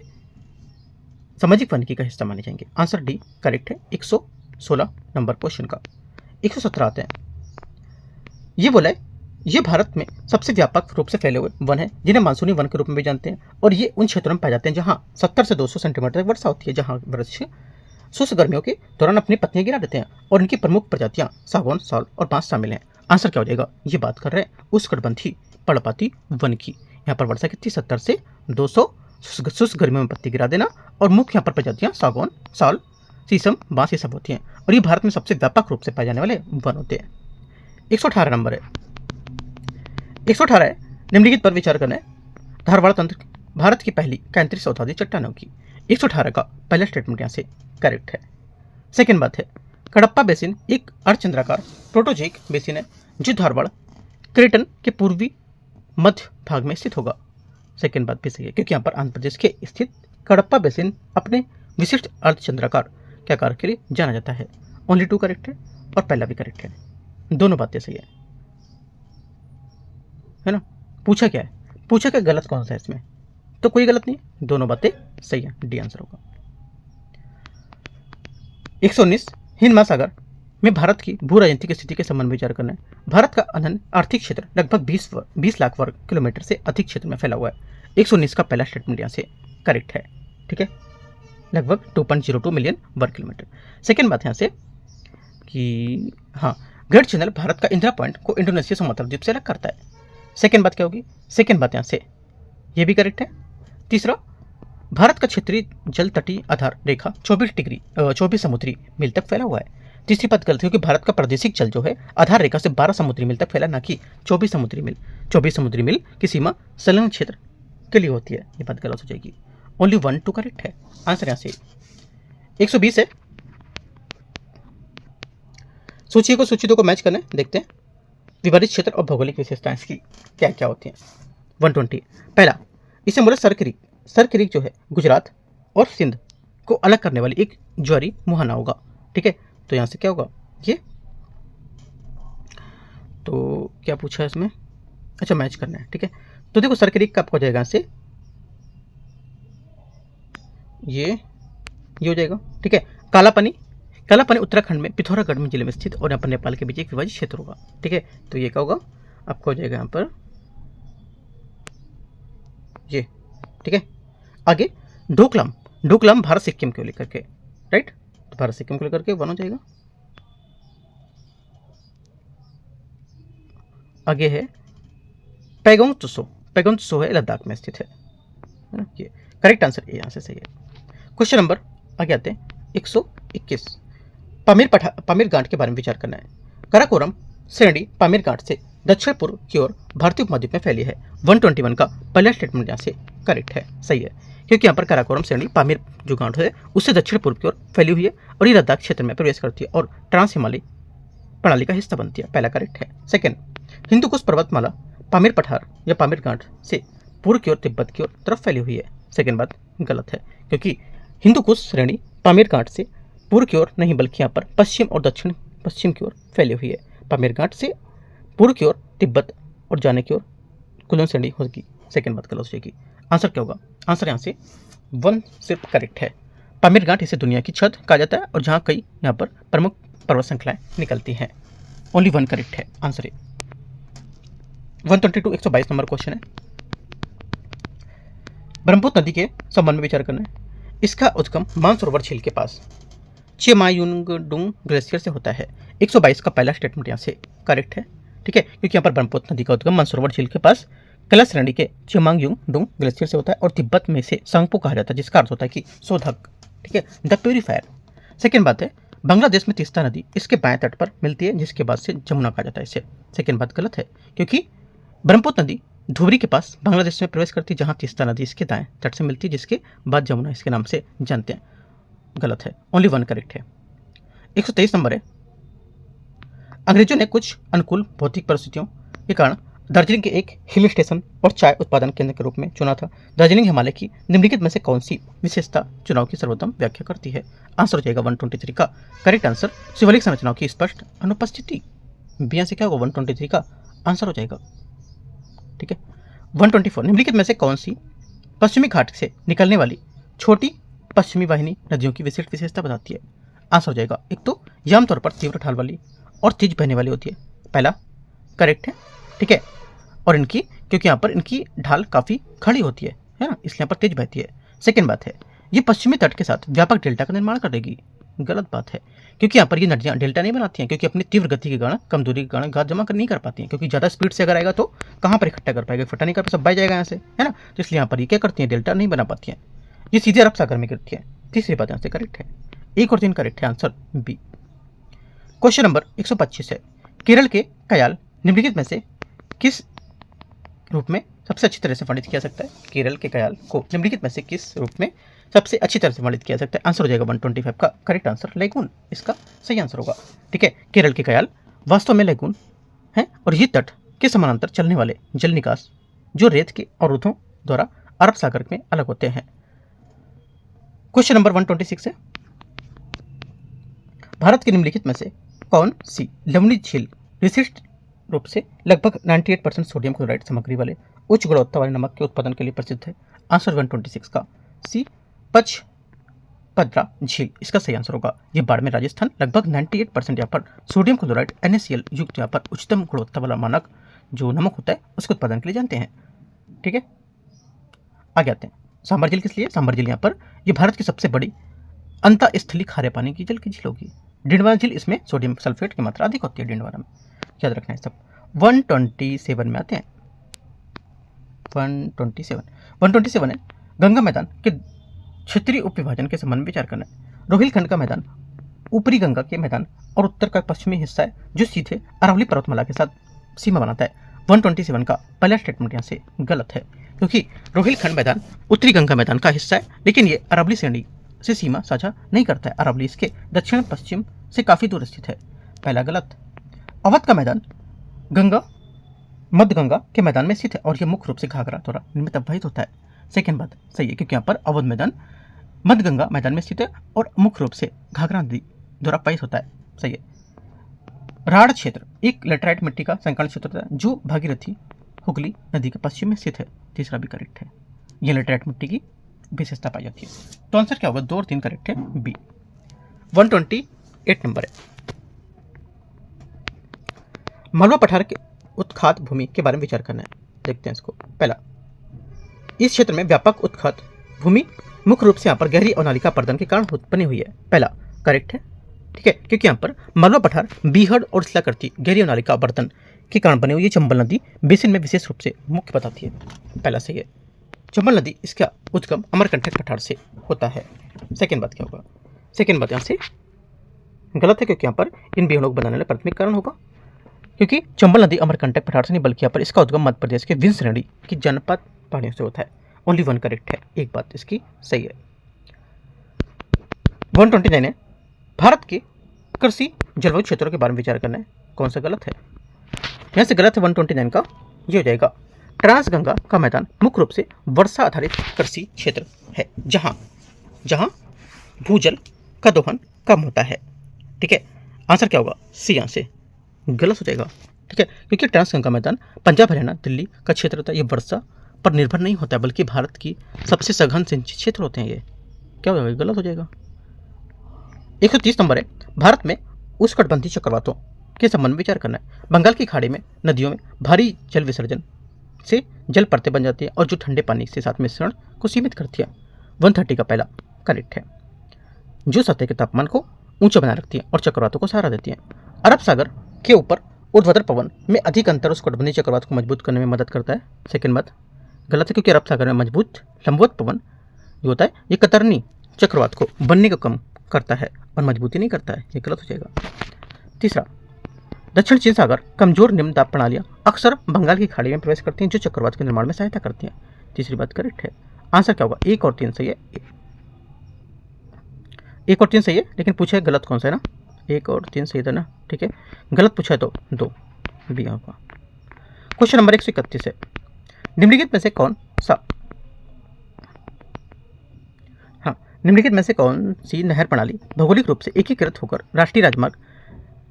सामाजिक वानिकी का हिस्सा माने जाएंगे। आंसर डी करेक्ट है 116 नंबर क्वेश्चन का। 117 आते हैं, ये बोला है ये भारत में सबसे व्यापक रूप से फैले हुए वन है जिन्हें मानसूनी वन के रूप में भी जानते हैं, और ये उन क्षेत्रों में पाए जाते हैं जहां 70 से 200 सेंटीमीटर तक वर्षा होती है, जहां वृक्ष शुष्क गर्मियों के दौरान अपनी पत्तियां गिरा देते हैं, और इनकी प्रमुख प्रजातियां सागौन, साल और बांस शामिल हैं। आंसर क्या हो जाएगा? ये बात कर रहे हैं उष्णकटिबंधीय पर्णपाती वन की। यहाँ पर वर्षा कितनी 70 से 200, शुष्क गर्मियों में पत्ती गिरा देना, और मुख्य यहाँ पर प्रजातियां सागौन, साल, शीशम, बांस ये सब होती हैं, और ये भारत में सबसे व्यापक रूप से पाए जाने वाले वन होते हैं। 118 नंबर है, 118 है, निम्नलिखित पर विचार करना है धारवाड़ तंत्र भारत की पहली कैंत्री सौधादी चट्टानों की। 118 का पहला स्टेटमेंट यहाँ से करेक्ट है। सेकेंड बात है कडप्पा बेसिन एक अर्धचंद्राकार प्रोटोजोइक बेसिन है जो धारवाड़ क्रेटन के पूर्वी मध्य भाग में स्थित होगा। सेकेंड बात भी सही है, क्योंकि यहाँ पर आंध्र प्रदेश के स्थित कडप्पा बेसिन अपने विशिष्ट अर्धचंद्राकार के आकार के लिए जाना जाता है। ओनली 2 करेक्ट है और पहला भी करेक्ट है, दोनों बातें सही है ना। पूछा क्या है, पूछा क्या गलत कौन सा है इसमें, तो कोई गलत नहीं, दोनों बातें सही है, डी आंसर होगा। 119 हिंद महासागर में भारत की भू राजनीतिक स्थिति के संबंध में विचार करना है। भारत का अनंत आर्थिक क्षेत्र लगभग 20 लाख वर्ग किलोमीटर से अधिक क्षेत्र में फैला हुआ है। 119 का पहला स्टेटमेंट यहाँ से करेक्ट है। ठीक है, लगभग 2.02 मिलियन वर्ग किलोमीटर। सेकेंड बात यहाँ से कि हाँ, ग्रेट चैनल भारत का इंदिरा पॉइंट को इंडोनेशिया समतल द्वीप से अलग करता है। सेकेंड बात क्या होगी? सेकेंड बात यहाँ से ये भी करेक्ट है। तीसरा, भारत का क्षेत्रीय जल तटीय आधार रेखा 24 समुद्री मील तक फैला हुआ है। तीसरी बात गलत है, क्योंकि भारत का प्रादेशिक जल जो है आधार रेखा से 12 समुद्री मील तक फैला, ना कि 24 समुद्री मील। 24 समुद्री मील की सीमा संलग्न क्षेत्र के लिए होती है, ये बात गलत हो जाएगी। ओनली 1 2 करेक्ट है, आंसर यहाँ से 120 है। सूची को सूची 2 को मैच करने देखते हैं विभाजित क्षेत्र और भौगोलिक विशेषताएं इसकी क्या क्या होती हैं। 120 पहला, इसे मूलतः सर क्रीक जो है गुजरात और सिंध को अलग करने वाली एक ज्वारी मुहाना होगा। ठीक है, तो यहाँ से क्या होगा ये, तो क्या पूछा है इसमें, अच्छा मैच करना है। ठीक है, तो देखो सर क्रीक कब हो जाएगा, यहाँ से ये हो जाएगा। ठीक है, कालापानी उत्तराखंड में पिथौरागढ़ जिले में स्थित और यहाँ पर नेपाल के बीच एक विभाजित क्षेत्र होगा। ठीक है, तो ये क्या होगा आपका हो जाएगा यहाँ पर ये। ठीक है, आगे डोकलाम भारत सिक्किम को लेकर के, राइट, तो भारत सिक्किम को लेकर के 1 हो जाएगा। आगे है पैगोंग त्सो है लद्दाख में स्थित है ना, ये करेक्ट आंसर यहाँ से सही है। क्वेश्चन नंबर आगे आते हैं 121, पामीर गांठ के बारे में विचार करना है। काराकोरम श्रेणी पामीर गांठ से दक्षिण पूर्व की ओर भारतीय उपमहाद्वीप में फैली है। 121 का पहला स्टेटमेंट यहाँ से करेक्ट है, सही है, क्योंकि यहाँ पर काराकोरम श्रेणी पामीर जो गांठ है उससे दक्षिण पूर्व की ओर फैली हुई है और ये लद्दाख क्षेत्र में प्रवेश करती है और ट्रांस हिमालय प्रणाली का हिस्सा बनती है। पहला करेक्ट है। सेकेंड, हिंदुकुश पर्वतमाला पामीर पठार या पामीर गांठ से पूर्व की ओर तिब्बत की ओर तरफ फैली हुई है। सेकेंड बात गलत है, क्योंकि हिंदुकुश श्रेणी पामीर गांठ से पूर्व की ओर नहीं बल्कि यहाँ पर पश्चिम और दक्षिण पश्चिम की ओर फैली हुई है। पामीर गांठ से पूर्व की ओर तिब्बत और जाने की ओर कुलन श्रेणी होगी। सेकेंड बात गलत हो जाएगी। आंसर क्या होगा? आंसर यहाँ से 1 सिर्फ करेक्ट है। पामीर गांठ इसे दुनिया की छत कहा जाता है और जहाँ कई यहाँ पर प्रमुख पर्वत श्रृंखलाएं निकलती हैं। ओनली 1 करेक्ट है, आंसर है 122 122 नंबर क्वेश्चन है। ब्रह्मपुत्र नदी के संबंध में विचार करना है। इसका उद्गम मानसरोवर झील के पास चेमायुंगडुंग ग्लेशियर से होता है। 122 का पहला स्टेटमेंट यहाँ से करेक्ट है। ठीक है, क्योंकि यहाँ पर ब्रह्मपुत्र नदी का उद्गम मानसरोवर झील के पास कैलाश श्रेणी के चेमायुंगडुंग ग्लेशियर से होता है और तिब्बत में से सांगपो कहा जाता है, जिसका अर्थ होता है कि शोधक। ठीक है, द प्यूरीफायर। सेकेंड बात है बांग्लादेश में तीस्ता नदी इसके बाएं तट पर मिलती है, जिसके बाद से जमुना कहा जाता है इसे। सेकेंड बात गलत है, क्योंकि ब्रह्मपुत्र नदी धुबरी के पास बांग्लादेश में प्रवेश करती है, जहाँ तीस्ता नदी इसके दाएं तट से मिलती है, जिसके बाद जमुना इसके नाम से जानते हैं। गलत है, ओनली 1 करेक्ट है। 123 नंबर है। अंग्रेजों ने कुछ अनुकूल भौतिक परिस्थितियों के कारण दार्जिलिंग के एक हिल स्टेशन और चाय उत्पादन केंद्र के रूप में चुना था। दार्जिलिंग हिमालय की निम्नलिखित में से कौन सी विशेषता चुनाव की सर्वोत्तम व्याख्या करती है? आंसर हो जाएगा 123 का करेक्ट आंसर शिवालिक संरचनाओं की स्पष्ट अनुपस्थिति। बी से क्या होगा 123 का आंसर हो जाएगा। ठीक है। 124 निम्नलिखित में से कौन सी पश्चिमी घाट से निकलने वाली छोटी पश्चिमी वाहिनी नदियों की विशिष्ट विशेषता बताती है? आंसर हो जाएगा एक तो यह आमतौर पर तीव्र ढाल वाली और तेज बहने वाली होती है। पहला करेक्ट है। ठीक है। और इनकी क्योंकि यहाँ पर इनकी ढाल काफी खड़ी होती है ना, इसलिए यहाँ पर तेज बहती है। सेकेंड बात है ये पश्चिमी तट के साथ व्यापक डेल्टा का निर्माण कर देगी। गलत बात है क्योंकि यहाँ पर ये नदियाँ डेल्टा नहीं बनाती हैं, क्योंकि अपनी तीव्र गति के कारण कम दूरी के कारण गाद जमा नहीं कर पाती हैं, क्योंकि ज़्यादा स्पीड से अगर आएगा तो कहाँ पर इकट्ठा कर पाएगा, इकट्ठा नहीं कर पाएगा, सब बह जाएगा यहाँ से, है ना। तो इसलिए यहाँ पर ये क्या करती हैं, डेल्टा नहीं बना पाती हैं, ये सीधे अरब सागर में गिरती है। तीसरी बात यहाँ से करेक्ट है। 1 और 3 करेक्ट है आंसर बी। क्वेश्चन नंबर 125 है केरल के कयाल निम्नलिखित में से किस रूप में सबसे अच्छी तरह से वर्णित किया सकता है? केरल के कयाल को निम्नलिखित में से किस रूप में सबसे अच्छी तरह से वर्णित किया सकता है? आंसर हो जाएगा 125 का करेक्ट आंसर लैगून इसका सही आंसर होगा। ठीक है। केरल के कयाल वास्तव में लैगून है और ये तट के समानांतर चलने वाले जल निकास जो रेत के अवरोधों द्वारा अरब सागर में अलग होते हैं। क्वेश्चन नंबर 126 है भारत के निम्नलिखित में से कौन सी लवणित झील विशिष्ट रूप से लगभग 98% सोडियम क्लोराइड सामग्री वाले उच्च गुणवत्ता वाले नमक के उत्पादन के लिए प्रसिद्ध है? आंसर 126 का सी पचपदरा झील इसका सही आंसर होगा। ये बाड़मेर राजस्थान लगभग 98% यहाँ पर सोडियम क्लोराइड NaCl युक्त यहाँ पर उच्चतम गुणवत्ता वाला मानक जो नमक होता है उसके उत्पादन के लिए जानते हैं। ठीक है। आगे आते हैं सांभर झील किस लिए? सांभर झील यहाँ पर ये भारत की सबसे बड़ी अंतःस्थलीय खारे पानी की जल की झील होगी। डिंडवाना झील इसमें सोडियम सल्फेट की मात्रा अधिक होती है डिंडवाना में, याद रखना है सब। 127 में आते हैं। 127 है गंगा मैदान के क्षेत्रीय उप विभाजन के संबंध में विचार करना है। रोहिलखंड का मैदान ऊपरी गंगा के मैदान और उत्तर का पश्चिमी हिस्सा है जो सीधे अरावली पर्वतमाला के साथ सीमा बनाता है। 127 का पहला स्टेटमेंट यहाँ से गलत है क्योंकि रोहिलखंड मैदान उत्तरी गंगा मैदान का हिस्सा है, लेकिन ये अरावली श्रेणी से सीमा साझा नहीं करता है। अरावली इसके दक्षिण पश्चिम से काफी दूर स्थित है। पहला गलत। अवध का मैदान गंगा मध्य गंगा के मैदान में स्थित है और यह मुख्य रूप से घाघरा द्वारा निर्मित अवहित होता है। सेकेंड बात सही है क्योंकि यहाँ पर अवध मैदान मध्य गंगा मैदान में स्थित है और मुख्य रूप से घाघरा नदी द्वारा अवहित होता है। सही है। राढ़ क्षेत्र एक लेटराइट मिट्टी का संकर्ण क्षेत्र होता है जो भागीरथी हुगली नदी के पश्चिम में स्थित है। तीसरा भी करेक्ट है। यह लेटराइट मिट्टी की विशेषता पाई जाती है। तो आंसर क्या होगा? 2 और 3 करेक्ट है बी। 128 नंबर है मालवा पठार के उत्खात भूमि के बारे में विचार करना है। देखते हैं इसको। पहला इस क्षेत्र में व्यापक उत्खात भूमि मुख्य रूप से यहाँ पर गहरी अवनालिका पर्दन के कारण बनी हुई है। पहला करेक्ट है। ठीक है। क्योंकि यहाँ पर मालवा पठार बीहड़ और शिलाकृति गहरी अवनालिका पर्दन के कारण बनी हुई है। चंबल नदी बेसिन में विशेष रूप से मुख्य बताती है। पहला सही है। चंबल नदी इसका उद्गम अमरकंटक पठार से होता है। सेकेंड बात क्या होगा? सेकेंड बात यहाँ से गलत है क्योंकि यहाँ पर इन बीहड़ों को बनाने वाला प्राथमिक कारण होगा क्योंकि चंबल नदी अमरकंटक पठार से नहीं बल्कि यहाँ पर इसका उद्गम मध्य प्रदेश के विंध्य श्रेणी की जनपद पहाड़ियों से होता है। ओनली 1 करेक्ट है, एक बात इसकी सही है। 129 है भारत के कृषि जलवायु क्षेत्रों के बारे में विचार करना है। कौन सा गलत है? यहाँ से गलत है 129 का ये हो जाएगा ट्रांस गंगा का मैदान मुख्य रूप से वर्षा आधारित कृषि क्षेत्र है जहां भूजल का दोहन कम होता है। ठीक है। आंसर क्या होगा? सी यहाँ से गलत हो जाएगा। ठीक है। क्योंकि ट्रांस गंगा मैदान पंजाब हरियाणा दिल्ली का क्षेत्र होता है। ये वर्षा पर निर्भर नहीं होता है बल्कि भारत की सबसे सघन सिंचित क्षेत्र होते हैं। ये क्या हो जाएगा? गलत हो जाएगा। 130 नंबर है भारत में उष्णकटिबंधीय चक्रवातों के संबंध में विचार करना है। बंगाल की खाड़ी में नदियों में भारी जल विसर्जन से जल परतें बन जाती है और जो ठंडे पानी के साथ मिश्रण को सीमित करती है। 130 का पहला करेक्ट है। जो सतह के तापमान को ऊंचा बनाए रखती है और चक्रवातों को सहारा देती है। अरब सागर के ऊपर ऊर्ध्वाधर पवन में अधिक अंतर उष्णकटिबंधीय चक्रवात को मजबूत करने में मदद करता है। सेकेंड बात गलत है क्योंकि अरब सागर में मजबूत लंबवत पवन जो होता है ये कतरनी चक्रवात को बनने को कम करता है और मजबूती नहीं करता है। ये गलत हो जाएगा। तीसरा दक्षिण चीन सागर कमजोर निम्न दाब प्रणालियां अक्सर बंगाल की खाड़ी में प्रवेश करती हैं जो चक्रवात के निर्माण में सहायता करती हैं। तीसरी बात करेक्ट है। आंसर क्या होगा? 1 और 3 सही है। 1 और 3 सही है लेकिन पूछा है गलत कौन सा है ना? 1 और 3 सही था ना? ठीक है। गलत पूछा है तो 2 बी होगा। क्वेश्चन नंबर 131 है, निम्नलिखित में से कौन सा निम्नलिखित में से कौन सी नहर प्रणाली भौगोलिक रूप से एकीकृत होकर राष्ट्रीय राजमार्ग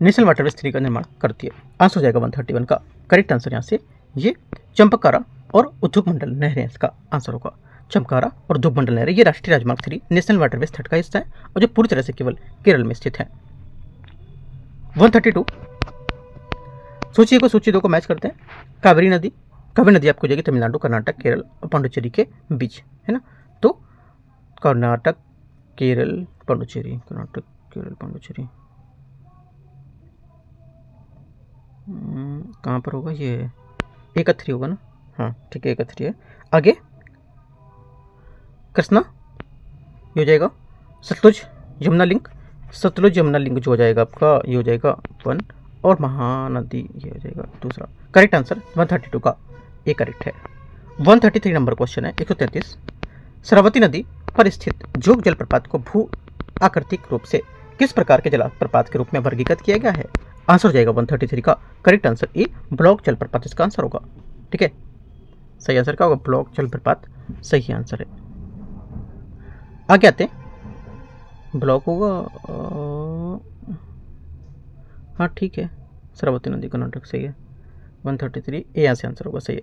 नेशनल वाटरवे 3 का निर्माण करती है? आंसर हो जाएगा 131 का करेक्ट आंसर यहाँ से ये चंपकारा और उद्योगमंडल नहरें इसका आंसर होगा। चंपकारा और उद्योगमंडल नहरें ये राष्ट्रीय राजमार्ग 3 नेशनल वाटरवे 3 का हिस्सा है और जो पूरी तरह से केवल केरल में स्थित है। 132 सूची को सूची 2 को मैच करते हैं। कावेरी नदी आपको जाएगी तमिलनाडु, कर्नाटक, केरल और पांडुचेरी के बीच, है ना। तो कर्नाटक, केरल, पांडुचेरी, कर्नाटक, केरल, पांडुचेरी कहाँ पर होगा ये? एकथरी होगा ना, हाँ ठीक है एकथरी है। आगे कृष्णा ये हो जाएगा, सतलुज यमुना लिंक, सतलुज यमुना लिंक जो हो जाएगा आपका ये हो जाएगा 1 और महानदी ये हो जाएगा दूसरा। करेक्ट आंसर 132 का ए करेक्ट है। 133 नंबर क्वेश्चन है 133, सरवती नदी पर स्थित जोग जलप्रपात को भू आकृतिक रूप से किस प्रकार के जलप्रपात के रूप में वर्गीकृत किया गया है? आंसर हो जाएगा 133 का करेक्ट आंसर ए ब्लॉक जलप्रपात इसका आंसर होगा। ठीक है, सही आंसर क्या होगा? ब्लॉक जलप्रपात सही आंसर है। आगे आते हैं, ब्लॉक होगा हाँ ठीक है, सरवती नदी कर्नाटक सही है। 133 ए यहाँ से आंसर होगा सही है।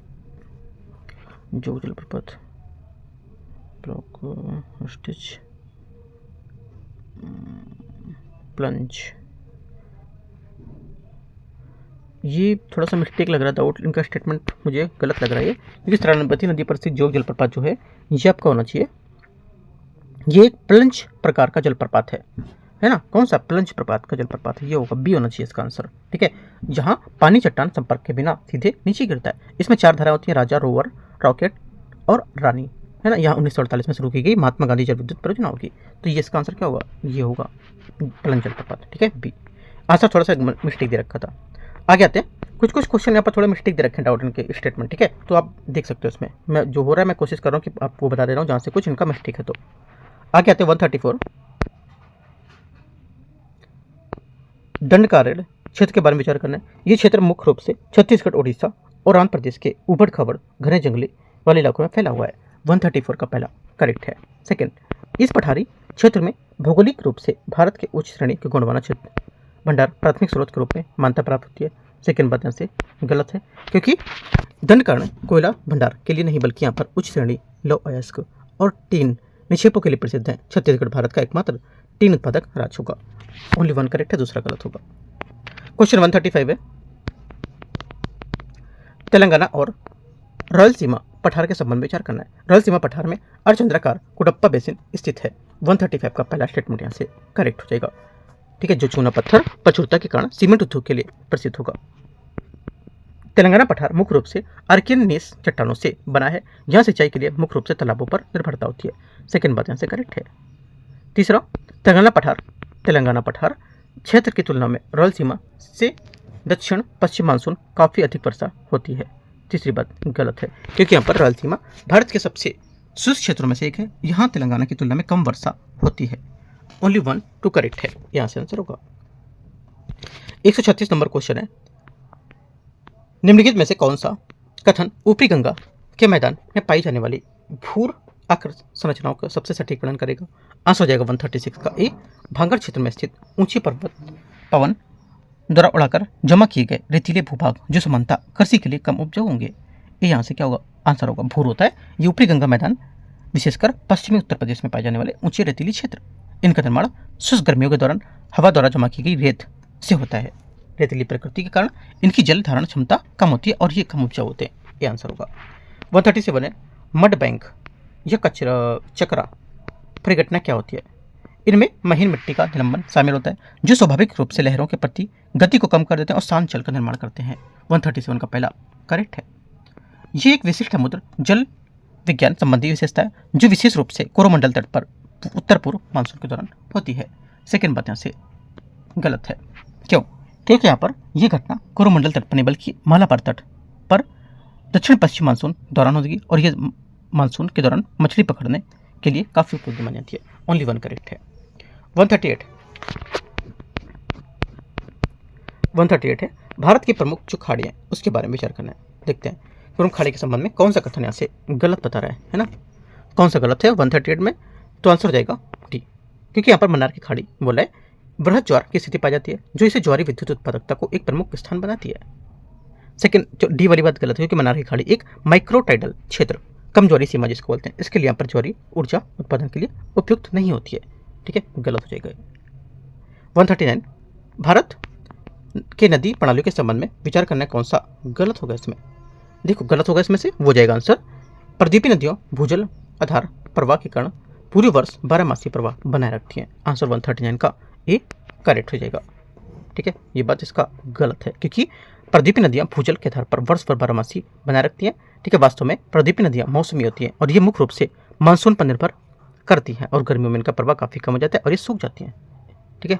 जोग जलप्रपात ब्लॉक स्टिच प्लंज ये थोड़ा सा मिस्टेक लग रहा था, इनका स्टेटमेंट मुझे गलत लग रहा है क्योंकि सरवती नदी पर स्थित जोग जलप्रपात जो है ये आपका होना चाहिए, ये एक प्लंज प्रकार का जलप्रपात है ना। कौन सा? प्लंज प्रपात का जलप्रपात है, ये होगा बी होना चाहिए इसका आंसर। ठीक है, जहाँ पानी चट्टान संपर्क के बिना सीधे नीचे गिरता है। इसमें 4 धाराएं होती हैं, राजा, रोवर, रॉकेट और रानी, है ना। यहाँ 1948 में शुरू की गई महात्मा गांधी जल विद्युत परियोजना होगी, तो ये इसका आंसर क्या होगा? ये होगा प्लंज जलप्रपात। ठीक है, बी आंसर थोड़ा सा मिस्टेक दे रखा था। आगे आते हैं, कुछ क्वेश्चन यहाँ पर थोड़े मिस्टेक दे रखे हैं डाउट इनके स्टेटमेंट। ठीक है, तो आप देख सकते हो इसमें मैं जो हो रहा है मैं कोशिश कर रहा हूँ कि आपको बता दे रहा हूँ जहाँ से कुछ इनका मिस्टेक है। तो आगे आते हैं 134, दंडकारण्य क्षेत्र के बारे में विचार करना है। ये क्षेत्र मुख्य रूप से छत्तीसगढ़, उड़ीसा और आंध्र प्रदेश के उबड़ खाबड़ घने जंगली वाले इलाकों में फैला हुआ है। 134 का पहला करेक्ट है। सेकंड, इस पठारी क्षेत्र में भौगोलिक रूप से भारत के उच्च श्रेणी के गुणवाना क्षेत्र भंडार प्राथमिक स्रोत के रूप में मान्यता प्राप्त होती है। सेकंड बात यहाँ से गलत है क्योंकि दंडकारण्य कोयला भंडार के लिए नहीं बल्कि यहाँ पर उच्च श्रेणी, लौह अयस्क और टीन निक्षेपों के लिए प्रसिद्ध है। छत्तीसगढ़ भारत का एकमात्र टीन उत्पादक राज्य होगा। ओनली 1 करेक्ट है, दूसरा गलत होगा। क्वेश्चन 135 है, तेलंगाना और रायलसीमा पठार के संबंध में विचार करना है। रायलसीमा पठार में अर्धचंद्राकार कुडप्पा बेसिन स्थित है। 135 का पहला स्टेटमेंट यहाँ से करेक्ट हो जाएगा। ठीक है, जो चूना पत्थर प्रचुरता के कारण सीमेंट उद्योग के लिए प्रसिद्ध होगा। तेलंगाना पठार मुख्य रूप से आर्कियननीस चट्टानों से बना है, जहाँ सिंचाई के लिए मुख्य रूप से तालाबों पर निर्भरता होती है। सेकंड बात यहाँ से करेक्ट है। तीसरा, तेलंगाना पठार क्षेत्र की तुलना में रायलसीमा से दक्षिण पश्चिम मानसून काफ़ी अधिक वर्षा होती है। तीसरी बात गलत है क्योंकि यहाँ पर रायलसीमा भारत के सबसे शुष्क क्षेत्रों में से एक है, यहाँ तेलंगाना की तुलना में कम वर्षा होती है। ओनली 1 2 करेक्ट है, यहाँ से आंसर होगा। 136 नंबर क्वेश्चन है, निम्नलिखित में से कौन सा कथन ऊपरी गंगा के मैदान में पाई जाने वाली भूर आकृत संरचनाओं का सबसे सटीक वर्णन करेगा? आंसर हो जाएगा 136 का ए भांगड़ क्षेत्र में स्थित ऊंची पर्वत पवन द्वारा उड़ाकर जमा किए गए रेतीले भूभाग जो समानता कृषि के लिए कम उपजाऊ होंगे। ये यहाँ से क्या होगा? आंसर होगा भूर होता है। ये ऊपरी गंगा मैदान विशेषकर पश्चिमी उत्तर प्रदेश में पाए जाने वाले ऊंचे रेतीले क्षेत्र, इनका निर्माण शुष्क गर्मियों के दौरान हवा द्वारा जमा की गई रेत से होता है। रेतीली प्रकृति के कारण इनकी जल धारण क्षमता कम होती है और ये कम उपजाऊ होते हैं। ये आंसर होगा। 137 है, मड बैंक या चक्रा परिघटना क्या होती है? इनमें महीन मिट्टी का निलंबन शामिल होता है जो स्वाभाविक रूप से लहरों के प्रति गति को कम कर देते हैं और शांत जल का निर्माण करते हैं। 137 का पहला करेक्ट है। ये एक विशिष्ट समुद्र जल विज्ञान संबंधी विशेषता है जो विशेष रूप से कोरोमंडल तट पर उत्तर पूर्व मानसून के दौरान होती है। सेकेंड बात यहाँ से गलत है। क्यों? क्योंकि यहाँ पर यह घटना कोरोमंडल तट पर नहीं बल्कि मालाबार तट पर दक्षिण पश्चिम मानसून दौरान होगी और यह मानसून के दौरान मछली पकड़ने के लिए काफ़ी उपयोगी मानी जाती है। ओनली 1 करेक्ट है। 138 है, भारत की प्रमुख जो खाड़ियाँ उसके बारे में विचार करना है। देखते हैं कुरुम खाड़ी के संबंध में कौन सा कथन यहाँ से गलत बता रहा है ना। कौन सा गलत है 138 में, तो आंसर हो जाएगा डी, क्योंकि यहाँ पर मन्नार की खाड़ी बोला है बृहद ज्वार की स्थिति पाई जाती है जो इसे ज्वारी विद्युत उत्पादकता को एक प्रमुख स्थान बनाती है। सेकंड जो डी वाली बात गलत है, क्योंकि मन्नार की खाड़ी एक माइक्रोटाइडल क्षेत्र, कम ज्वारी सीमा जिसको बोलते हैं, इसके लिए यहाँ पर ज्वारी ऊर्जा उत्पादन के लिए उपयुक्त नहीं होती है। ठीक है, गलत हो जाएगा। 139 भारत के नदी प्रणालियों के संबंध में विचार करना कौन सा गलत होगा इसमें। देखो गलत होगा इसमें से वो जाएगा आंसर प्रदीपी नदियों भूजल आधार प्रवाह के कारण पूरे वर्ष 12 प्रवाह बनाए रखती हैं। आंसर 139 का ए करेक्ट हो जाएगा। ठीक है, ये बात इसका गलत है, क्योंकि प्रदीपी नदियां भूजल के आधार पर वर्ष भर 12 बनाए रखती हैं। ठीक है, वास्तव में प्रदीपी नदियां मौसमी होती हैं और ये मुख्य रूप से मानसून पर निर्भर करती हैं और गर्मियों में इनका प्रवाह काफ़ी कम हो जाता है और ये सूख जाती हैं। ठीक है,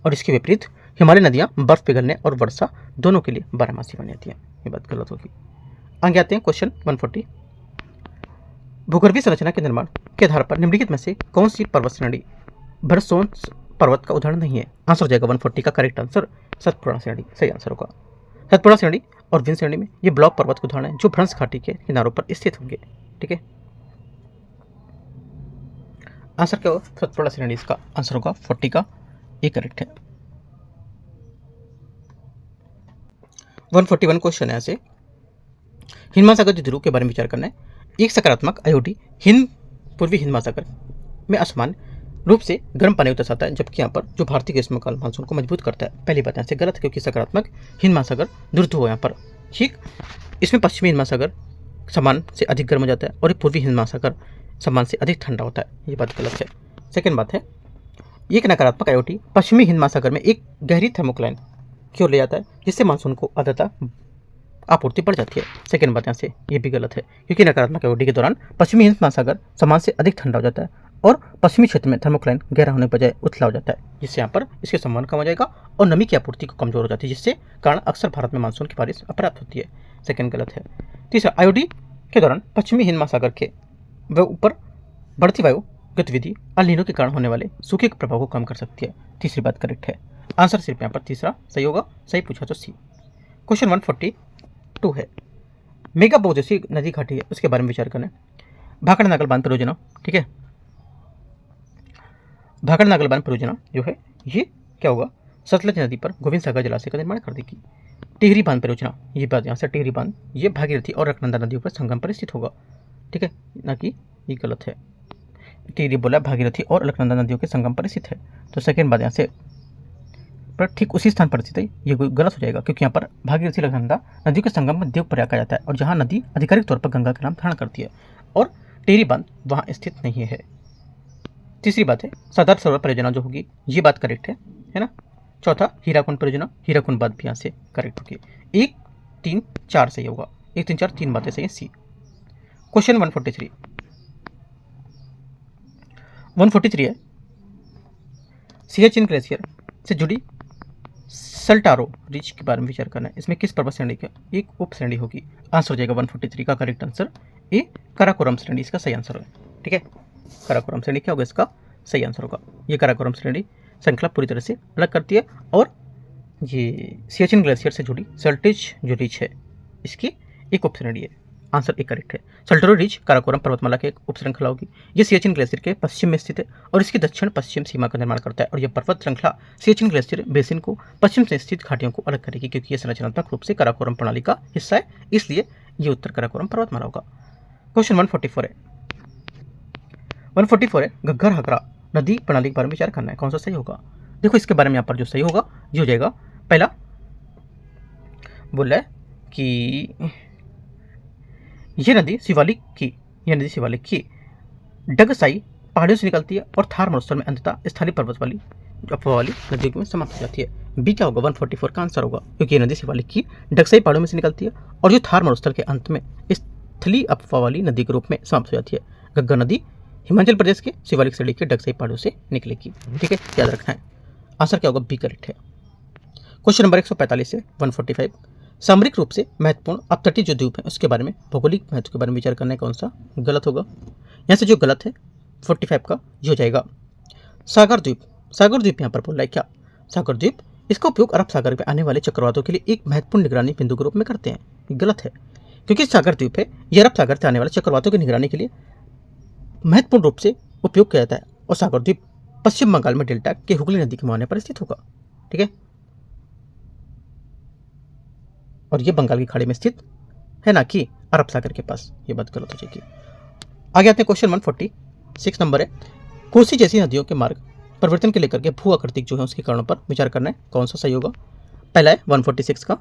और इसके विपरीत हिमालय नदियां बर्फ पिघलने और वर्षा दोनों के लिए 12 बनी जाती हैं। ये बात गलत होगी। आगे आते हैं क्वेश्चन 140। भूगर्भीय संरचना के निर्माण के आधार पर निम्नलिखित में से कौन सी पर्वत श्रेणी भरसोन पर्वत का उदाहरण नहीं है। आंसर हो जाएगा 140 का करेक्ट आंसर सतपुड़ा श्रेणी सही आंसर होगा। सतपुड़ा श्रेणी और विंध्य श्रेणी में ये ब्लॉक पर्वत के उदाहरण है जो भ्रंश घाटी के किनारों पर स्थित होंगे। ठीक है, आंसर क्या होगा सतपुड़ा श्रेणी, इसका आंसर होगा 40 का ये करेक्ट है। 141 क्वेश्चन है ऐसे हिंद महासागर के ध्रुव के बारे में विचार करना है। एक सकारात्मक आयोडी हिंद पूर्वी हिंद महासागर में असमान रूप से गर्म पानी उतर आता है, जबकि यहाँ पर जो भारतीय ग्रीष्मकाल मानसून को मजबूत करता है। पहली बात यहाँ से गलत है, क्योंकि सकारात्मक हिंद महासागर ध्रुव यहाँ पर ठीक, इसमें पश्चिमी हिंद महासागर सामान से अधिक गर्म हो जाता है और पूर्वी हिंद महासागर सामान से अधिक ठंडा होता है। ये बात गलत है। सेकेंड बात है एक नकारात्मक आयोडी पश्चिमी हिंद महासागर में एक गहरी थर्मोक्लाइन की ओर ले जाता है, जिससे मानसून को आर्द्रता आपूर्ति बढ़ जाती है। सेकेंड बात यहाँ से ये भी गलत है, क्योंकि नकारात्मक आयोडी के दौरान पश्चिमी हिंद महासागर सामान से अधिक ठंडा हो जाता है और पश्चिमी क्षेत्र में थर्मोक्लाइन गहरा होने के बजाय उथला हो जाता है, जिससे यहाँ पर इसके संवहन कम हो जाएगा और नमी की आपूर्ति को कमजोर हो जाती है, जिससे कारण अक्सर भारत में मानसून की बारिश अपर्याप्त होती है। सेकेंड गलत है। तीसरा आयोडी के दौरान पश्चिमी हिंद महासागर के ऊपर बढ़ती वायु गतिविधि अल नीनो के कारण होने वाले सूखे के प्रभाव को कम कर सकती है। तीसरी बात करेक्ट है। आंसर सिर्फ यहाँ पर तीसरा सही होगा, सही पूछा तो सी। क्वेश्चन 142 है मेगा बहुउद्देशीय नदी घाटी है, उसके बारे में विचार करना है। भाखड़ा नागल बांध परियोजना, ठीक है, भाखड़ा नागल बांध परियोजना जो है ये क्या होगा सतलज नदी पर गोविंद सागर जलाशय का निर्माण कर देगी। टिहरी बांध परियोजना, ये बात यहाँ से टिहरी बांध ये भागीरथी और अलकनंदा नदियों पर संगम पर स्थित होगा। ठीक है, ना कि ये गलत है। टिहरी बोला भागीरथी और अलकनंदा नदियों के संगम पर स्थित है, तो सेकेंड बात यहाँ से पर ठीक उसी स्थान पर स्थित है, ये गलत हो जाएगा, क्योंकि यहाँ पर भागीरथी अलकनंदा नदियों के संगम में देव प्रयाग कहा जाता है और जहाँ नदी आधिकारिक तौर पर गंगा का नाम धारण करती है और टिहरी बांध वहाँ स्थित नहीं है। तीसरी बात है सरदार सरोवर परियोजना जो होगी ये बात करेक्ट है ना। चौथा हीराकुंड परियोजना, हीराकुंड बात भी यहाँ से करेक्ट होगी। 1 3 4 सही होगा, 1 3 4 3 बातें सही है सी। क्वेश्चन 143 है सियाचिन ग्लेशियर से जुड़ी सल्टारो रिज के बारे में विचार करना है। इसमें किस पर्वत श्रेणी का एक उप श्रेणी होगी। आंसर हो जाएगा 143 का करेक्ट आंसर ए काराकोरम श्रेणी इसका सही आंसर है। ठीक है, काराकोरम श्रेणी क्या होगा इसका सही आंसर होगा। ये काराकोरम श्रेणी श्रृंखला पूरी तरह से अलग करती है और ये सियाचिन ग्लेशियर से जुड़ी सल्टेज जो रिज है इसकी एक उप श्रेणी है। आंसर एक करेक्ट है। सल्टारो रिज काराकोरम पर्वतमाला की एक उप श्रृंखला होगी। ये सियाचिन ग्लेशियर के पश्चिम में स्थित है और इसकी दक्षिण पश्चिम सीमा का निर्माण करता है और यह पर्वत श्रृंखला सियाचिन ग्लेशियर बेसिन को पश्चिम से स्थित घाटियों को अलग करेगी, क्योंकि यह संरचनात्मक रूप से काराकोरम प्रणाली का हिस्सा है, इसलिए ये उत्तर काराकोरम पर्वतमाला होगा। क्वेश्चन 144 है घग्गर हकरा नदी प्रणाली के बारे में विचार करना है, कौन सा सही होगा। देखो इसके बारे में यहाँ पर जो सही होगा ये हो जाएगा पहला बोल रहा है कि यह नदी शिवालिक की डगसाई पहाड़ियों से निकलती है और थार मरुस्थल में अंततः स्थलीय पर्वत वाली अफवाह वाली नदियों में समाप्त हो जाती है। बी क्या होगा 144 का आंसर होगा, क्योंकि ये नदी शिवालिक की डगसाई पहाड़ों में से निकलती है और जो थार मरुस्थल के अंत में स्थलीय अफवाह वाली नदी के रूप में समाप्त हो जाती है। घग्गर नदी हिमाचल प्रदेश के शिवालिक श्रेणी के डगसाई पहाड़ों से निकलेगी। ठीक है, याद रखना है। आंसर क्या होगा बी करेक्ट है। क्वेश्चन नंबर 145 से 145 सामरिक रूप से महत्वपूर्ण अपतटीय जो द्वीप है उसके बारे में भौगोलिक महत्व के बारे में विचार करना है, कौन सा गलत होगा। यहाँ से जो गलत है 45 का ये हो जाएगा सागर द्वीप। सागर द्वीप यहाँ पर बोल रहा है क्या सागर द्वीप इसका उपयोग अरब सागर में आने वाले चक्रवातों के लिए एक महत्वपूर्ण निगरानी बिंदु के रूप में करते हैं। ये गलत है, क्योंकि सागर द्वीप है, यह अरब सागर से आने वाले चक्रवातों की निगरानी के लिए महत्वपूर्ण रूप से उपयोग किया जाता है। और सागर द्वीप पश्चिम बंगाल में डेल्टा के हुगली नदी के मुहाने पर स्थित होगा। ठीक है, और ये बंगाल की खाड़ी में स्थित है, ना कि अरब सागर के पास। ये बात गलत हो जाएगी। आगे आते हैं क्वेश्चन 146 नंबर है, कोसी जैसी नदियों के मार्ग परिवर्तन के लेकर के भू आकृतिक जो है उसके कारणों पर विचार करना है। कौन सा सही होगा? पहला है 146 का,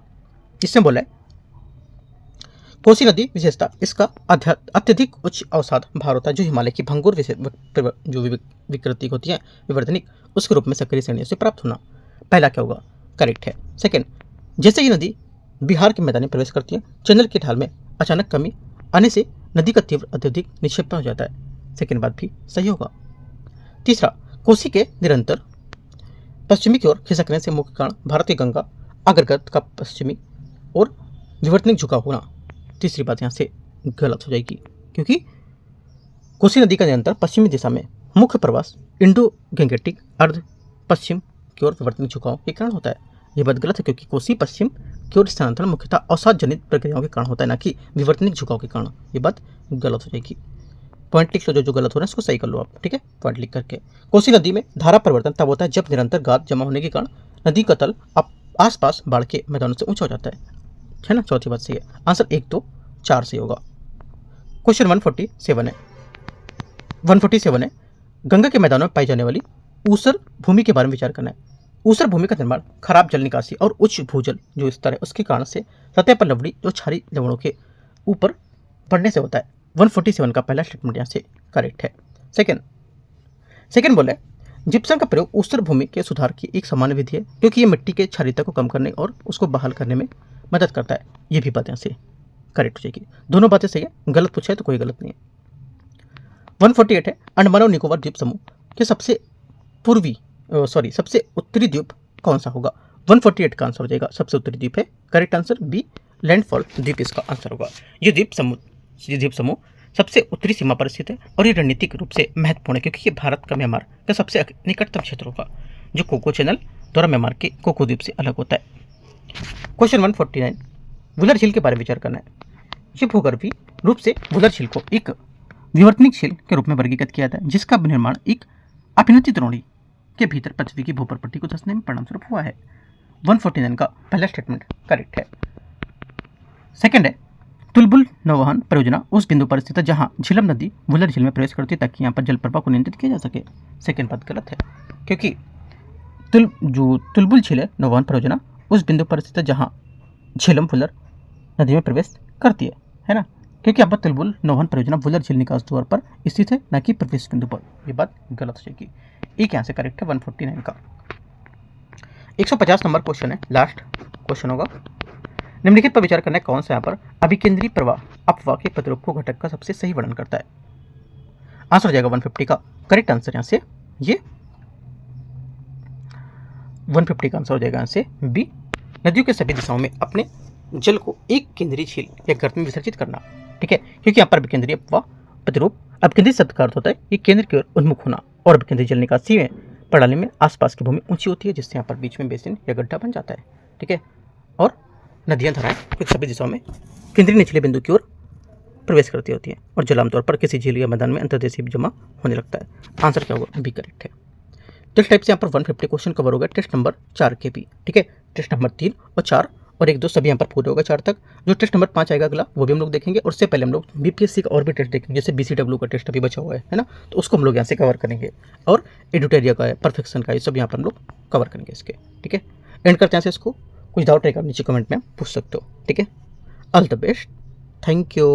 इसमें बोला है कोसी नदी विशेषता इसका अत्यधिक उच्च अवसाद भार होता है, जो हिमालय की भंगुर जो विकृति होती है विवर्तनिक, उसके रूप में सक्रिय श्रेणियों से प्राप्त होना। पहला क्या होगा? करेक्ट है। सेकेंड, जैसे ये नदी बिहार के मैदान में प्रवेश करती है, चंदल की ढाल में अचानक कमी आने से नदी का तीव्र अत्यधिक निक्षेपण हो जाता है। सेकेंड बात भी सही होगा। तीसरा, कोसी के निरंतर पश्चिमी की ओर खिसकने से मुख्य कारण भारतीय गंगा अग्रगत का पश्चिमी और विवर्तनिक झुकाव होना। तीसरी बात यहाँ से गलत हो जाएगी, क्योंकि कोसी नदी का निरंतर पश्चिमी दिशा में मुख्य प्रवास इंडो गंगेटिक अर्ध पश्चिम की ओर विवर्तनिक झुकाव के कारण होता है। यह बात गलत है, क्योंकि कोसी पश्चिम की ओर स्थानांतरण मुख्यतः अवसाद जनित प्रक्रियाओं के कारण होता है, ना कि विवर्तनिक झुकाव के कारण। ये बात गलत हो जाएगी। पॉइंट लिख लो, जो गलत हो रहा है उसको सही कर लो आप। ठीक है, पॉइंट लिख करके। कोसी नदी में धारा परिवर्तन तब होता है जब निरंतर गाद जमा होने के कारण नदी का तल आसपास बाढ़ के मैदानों से ऊंचा हो जाता है ना। चौथी बात सही है। आंसर 1, 2, 4 से होगा। क्वेश्चन 147 है, गंगा के मैदानों में पाई जाने वाली ऊसर भूमि के बारे में विचार करना है। ऊसर भूमि का निर्माण खराब जल निकासी और उच्च भूजल जो स्तर है उसके कारण से सतह पर लवड़ी जो क्षारीय लवणों के ऊपर बढ़ने से होता है। 147 का पहला स्टेटमेंट यहाँ से करेक्ट है। सेकेंड बोले जिप्सम का प्रयोग ऊसर भूमि के सुधार की एक सामान्य विधि है, क्योंकि ये मिट्टी के क्षारीयता को कम करने और उसको बहाल करने में मदद करता है। ये भी बात यहाँ से करेक्ट हो जाएगी। दोनों बातें सही है, गलत पूछा है तो कोई गलत नहीं है। 148 है, अंडमान और निकोबार द्वीप समूह के सबसे उत्तरी द्वीप कौन सा होगा? 148 का आंसर हो जाएगा सबसे उत्तरी द्वीप है। करेक्ट आंसर बी, लैंडफॉल द्वीप इसका आंसर होगा। ये द्वीप समूह सबसे उत्तरी सीमा पर स्थित है और ये रणनीतिक रूप से महत्वपूर्ण है, क्योंकि ये भारत का म्यांमार का सबसे निकटतम क्षेत्र होगा, जो कोको चैनल द्वारा म्यांमार के कोको द्वीप से अलग होता है। क्वेश्चन 149, वुलर झील के बारे में विचार करना है। ये भूगर्भीय रूप से वुलर झील को एक विवर्तनिक झील के रूप में वर्गीकृत किया जाता है, जिसका निर्माण एक अपनुतित द्रोणी के भीतर पृथ्वी की भूप्रपट्टी को धंसने में परिणामस्वरूप हुआ है। 149 का पहला स्टेटमेंट करेक्ट है। सेकंड है, तुलबुल नौवहन परियोजना उस बिंदु पर स्थित है जहां झीलम नदी वुलर झील में प्रवेश करती है, ताकि यहां पर जल प्रवाह को नियंत्रित किया जा सके। सेकंड बात गलत है, क्योंकि तुलबुल झील नौवहन परियोजना उस बिंदु पर स्थित है जहां झीलम वुलर नदी में प्रवेश करती है ना, क्योंकि यहाँ पर तुलबुल नौवहन परियोजना वुलर झील निकास द्वार पर स्थित है, न कि प्रवेश बिंदु पर। ये बात गलत हो जाएगी। एक यहाँ से करेक्ट है 149 का। 150 नंबर क्वेश्चन है, लास्ट क्वेश्चन होगा। निम्नलिखित पर विचार करना है, कौन सा यहाँ पर अभिकेंद्री प्रवाह अपवाह के प्रतिरूप को घटक का सबसे सही वर्णन करता है। आंसर हो जाएगा 150 का। करेक्ट आंसर यहाँ से ये 150 का आंसर हो जाएगा यहाँ से बी, नदियों के सभी दिशाओं में अपने जल को एक केंद्रीय झील या गर्त में विसर्जित करना। ठीक है, क्योंकि यहाँ पर अभिकेंद्रीय अपवाह प्रतिरूप, अभिकेंद्रीय शब्द का अर्थ होता है कि केंद्र की ओर उन्मुख होना, और अभिकेंद्रीय जल निकासी में प्रणाली में आसपास की भूमि ऊंची होती है, जिससे यहाँ पर बीच में बेसिन या गड्ढा बन जाता है। ठीक है, और नदियां धाराएं सभी दिशाओं में केंद्रीय निचले बिंदु की ओर प्रवेश करती होती हैं, और जल आमतौर पर किसी झील या मैदान में अंतर्देशीय जमा होने लगता है। आंसर क्या होगा? बी करेक्ट है। टेस्ट टाइप से यहाँ पर 150 क्वेश्चन कवर हो गया, टेस्ट नंबर 4 के भी। ठीक है, टेस्ट नंबर 3 और 4 और 1, 2 सभी यहाँ पर पूरे होगा 4 तक। जो टेस्ट नंबर 5 आएगा अगला, वो भी हम लोग देखेंगे, और उससे पहले हम लोग बीपीएससी का और भी टेस्ट देखेंगे, जैसे BCW का टेस्ट अभी बचा हुआ है ना, तो उसको हम लोग यहाँ से कवर करेंगे, और एडिटोरिया का है, परफेक्शन का, ये सब यहाँ पर हम लोग कवर करेंगे इसके। ठीक है, एंड करते हैं इसको। कुछ डाउट रहेगा नीचे कमेंट में पूछ सकते हो। ठीक है, all the best, thank you.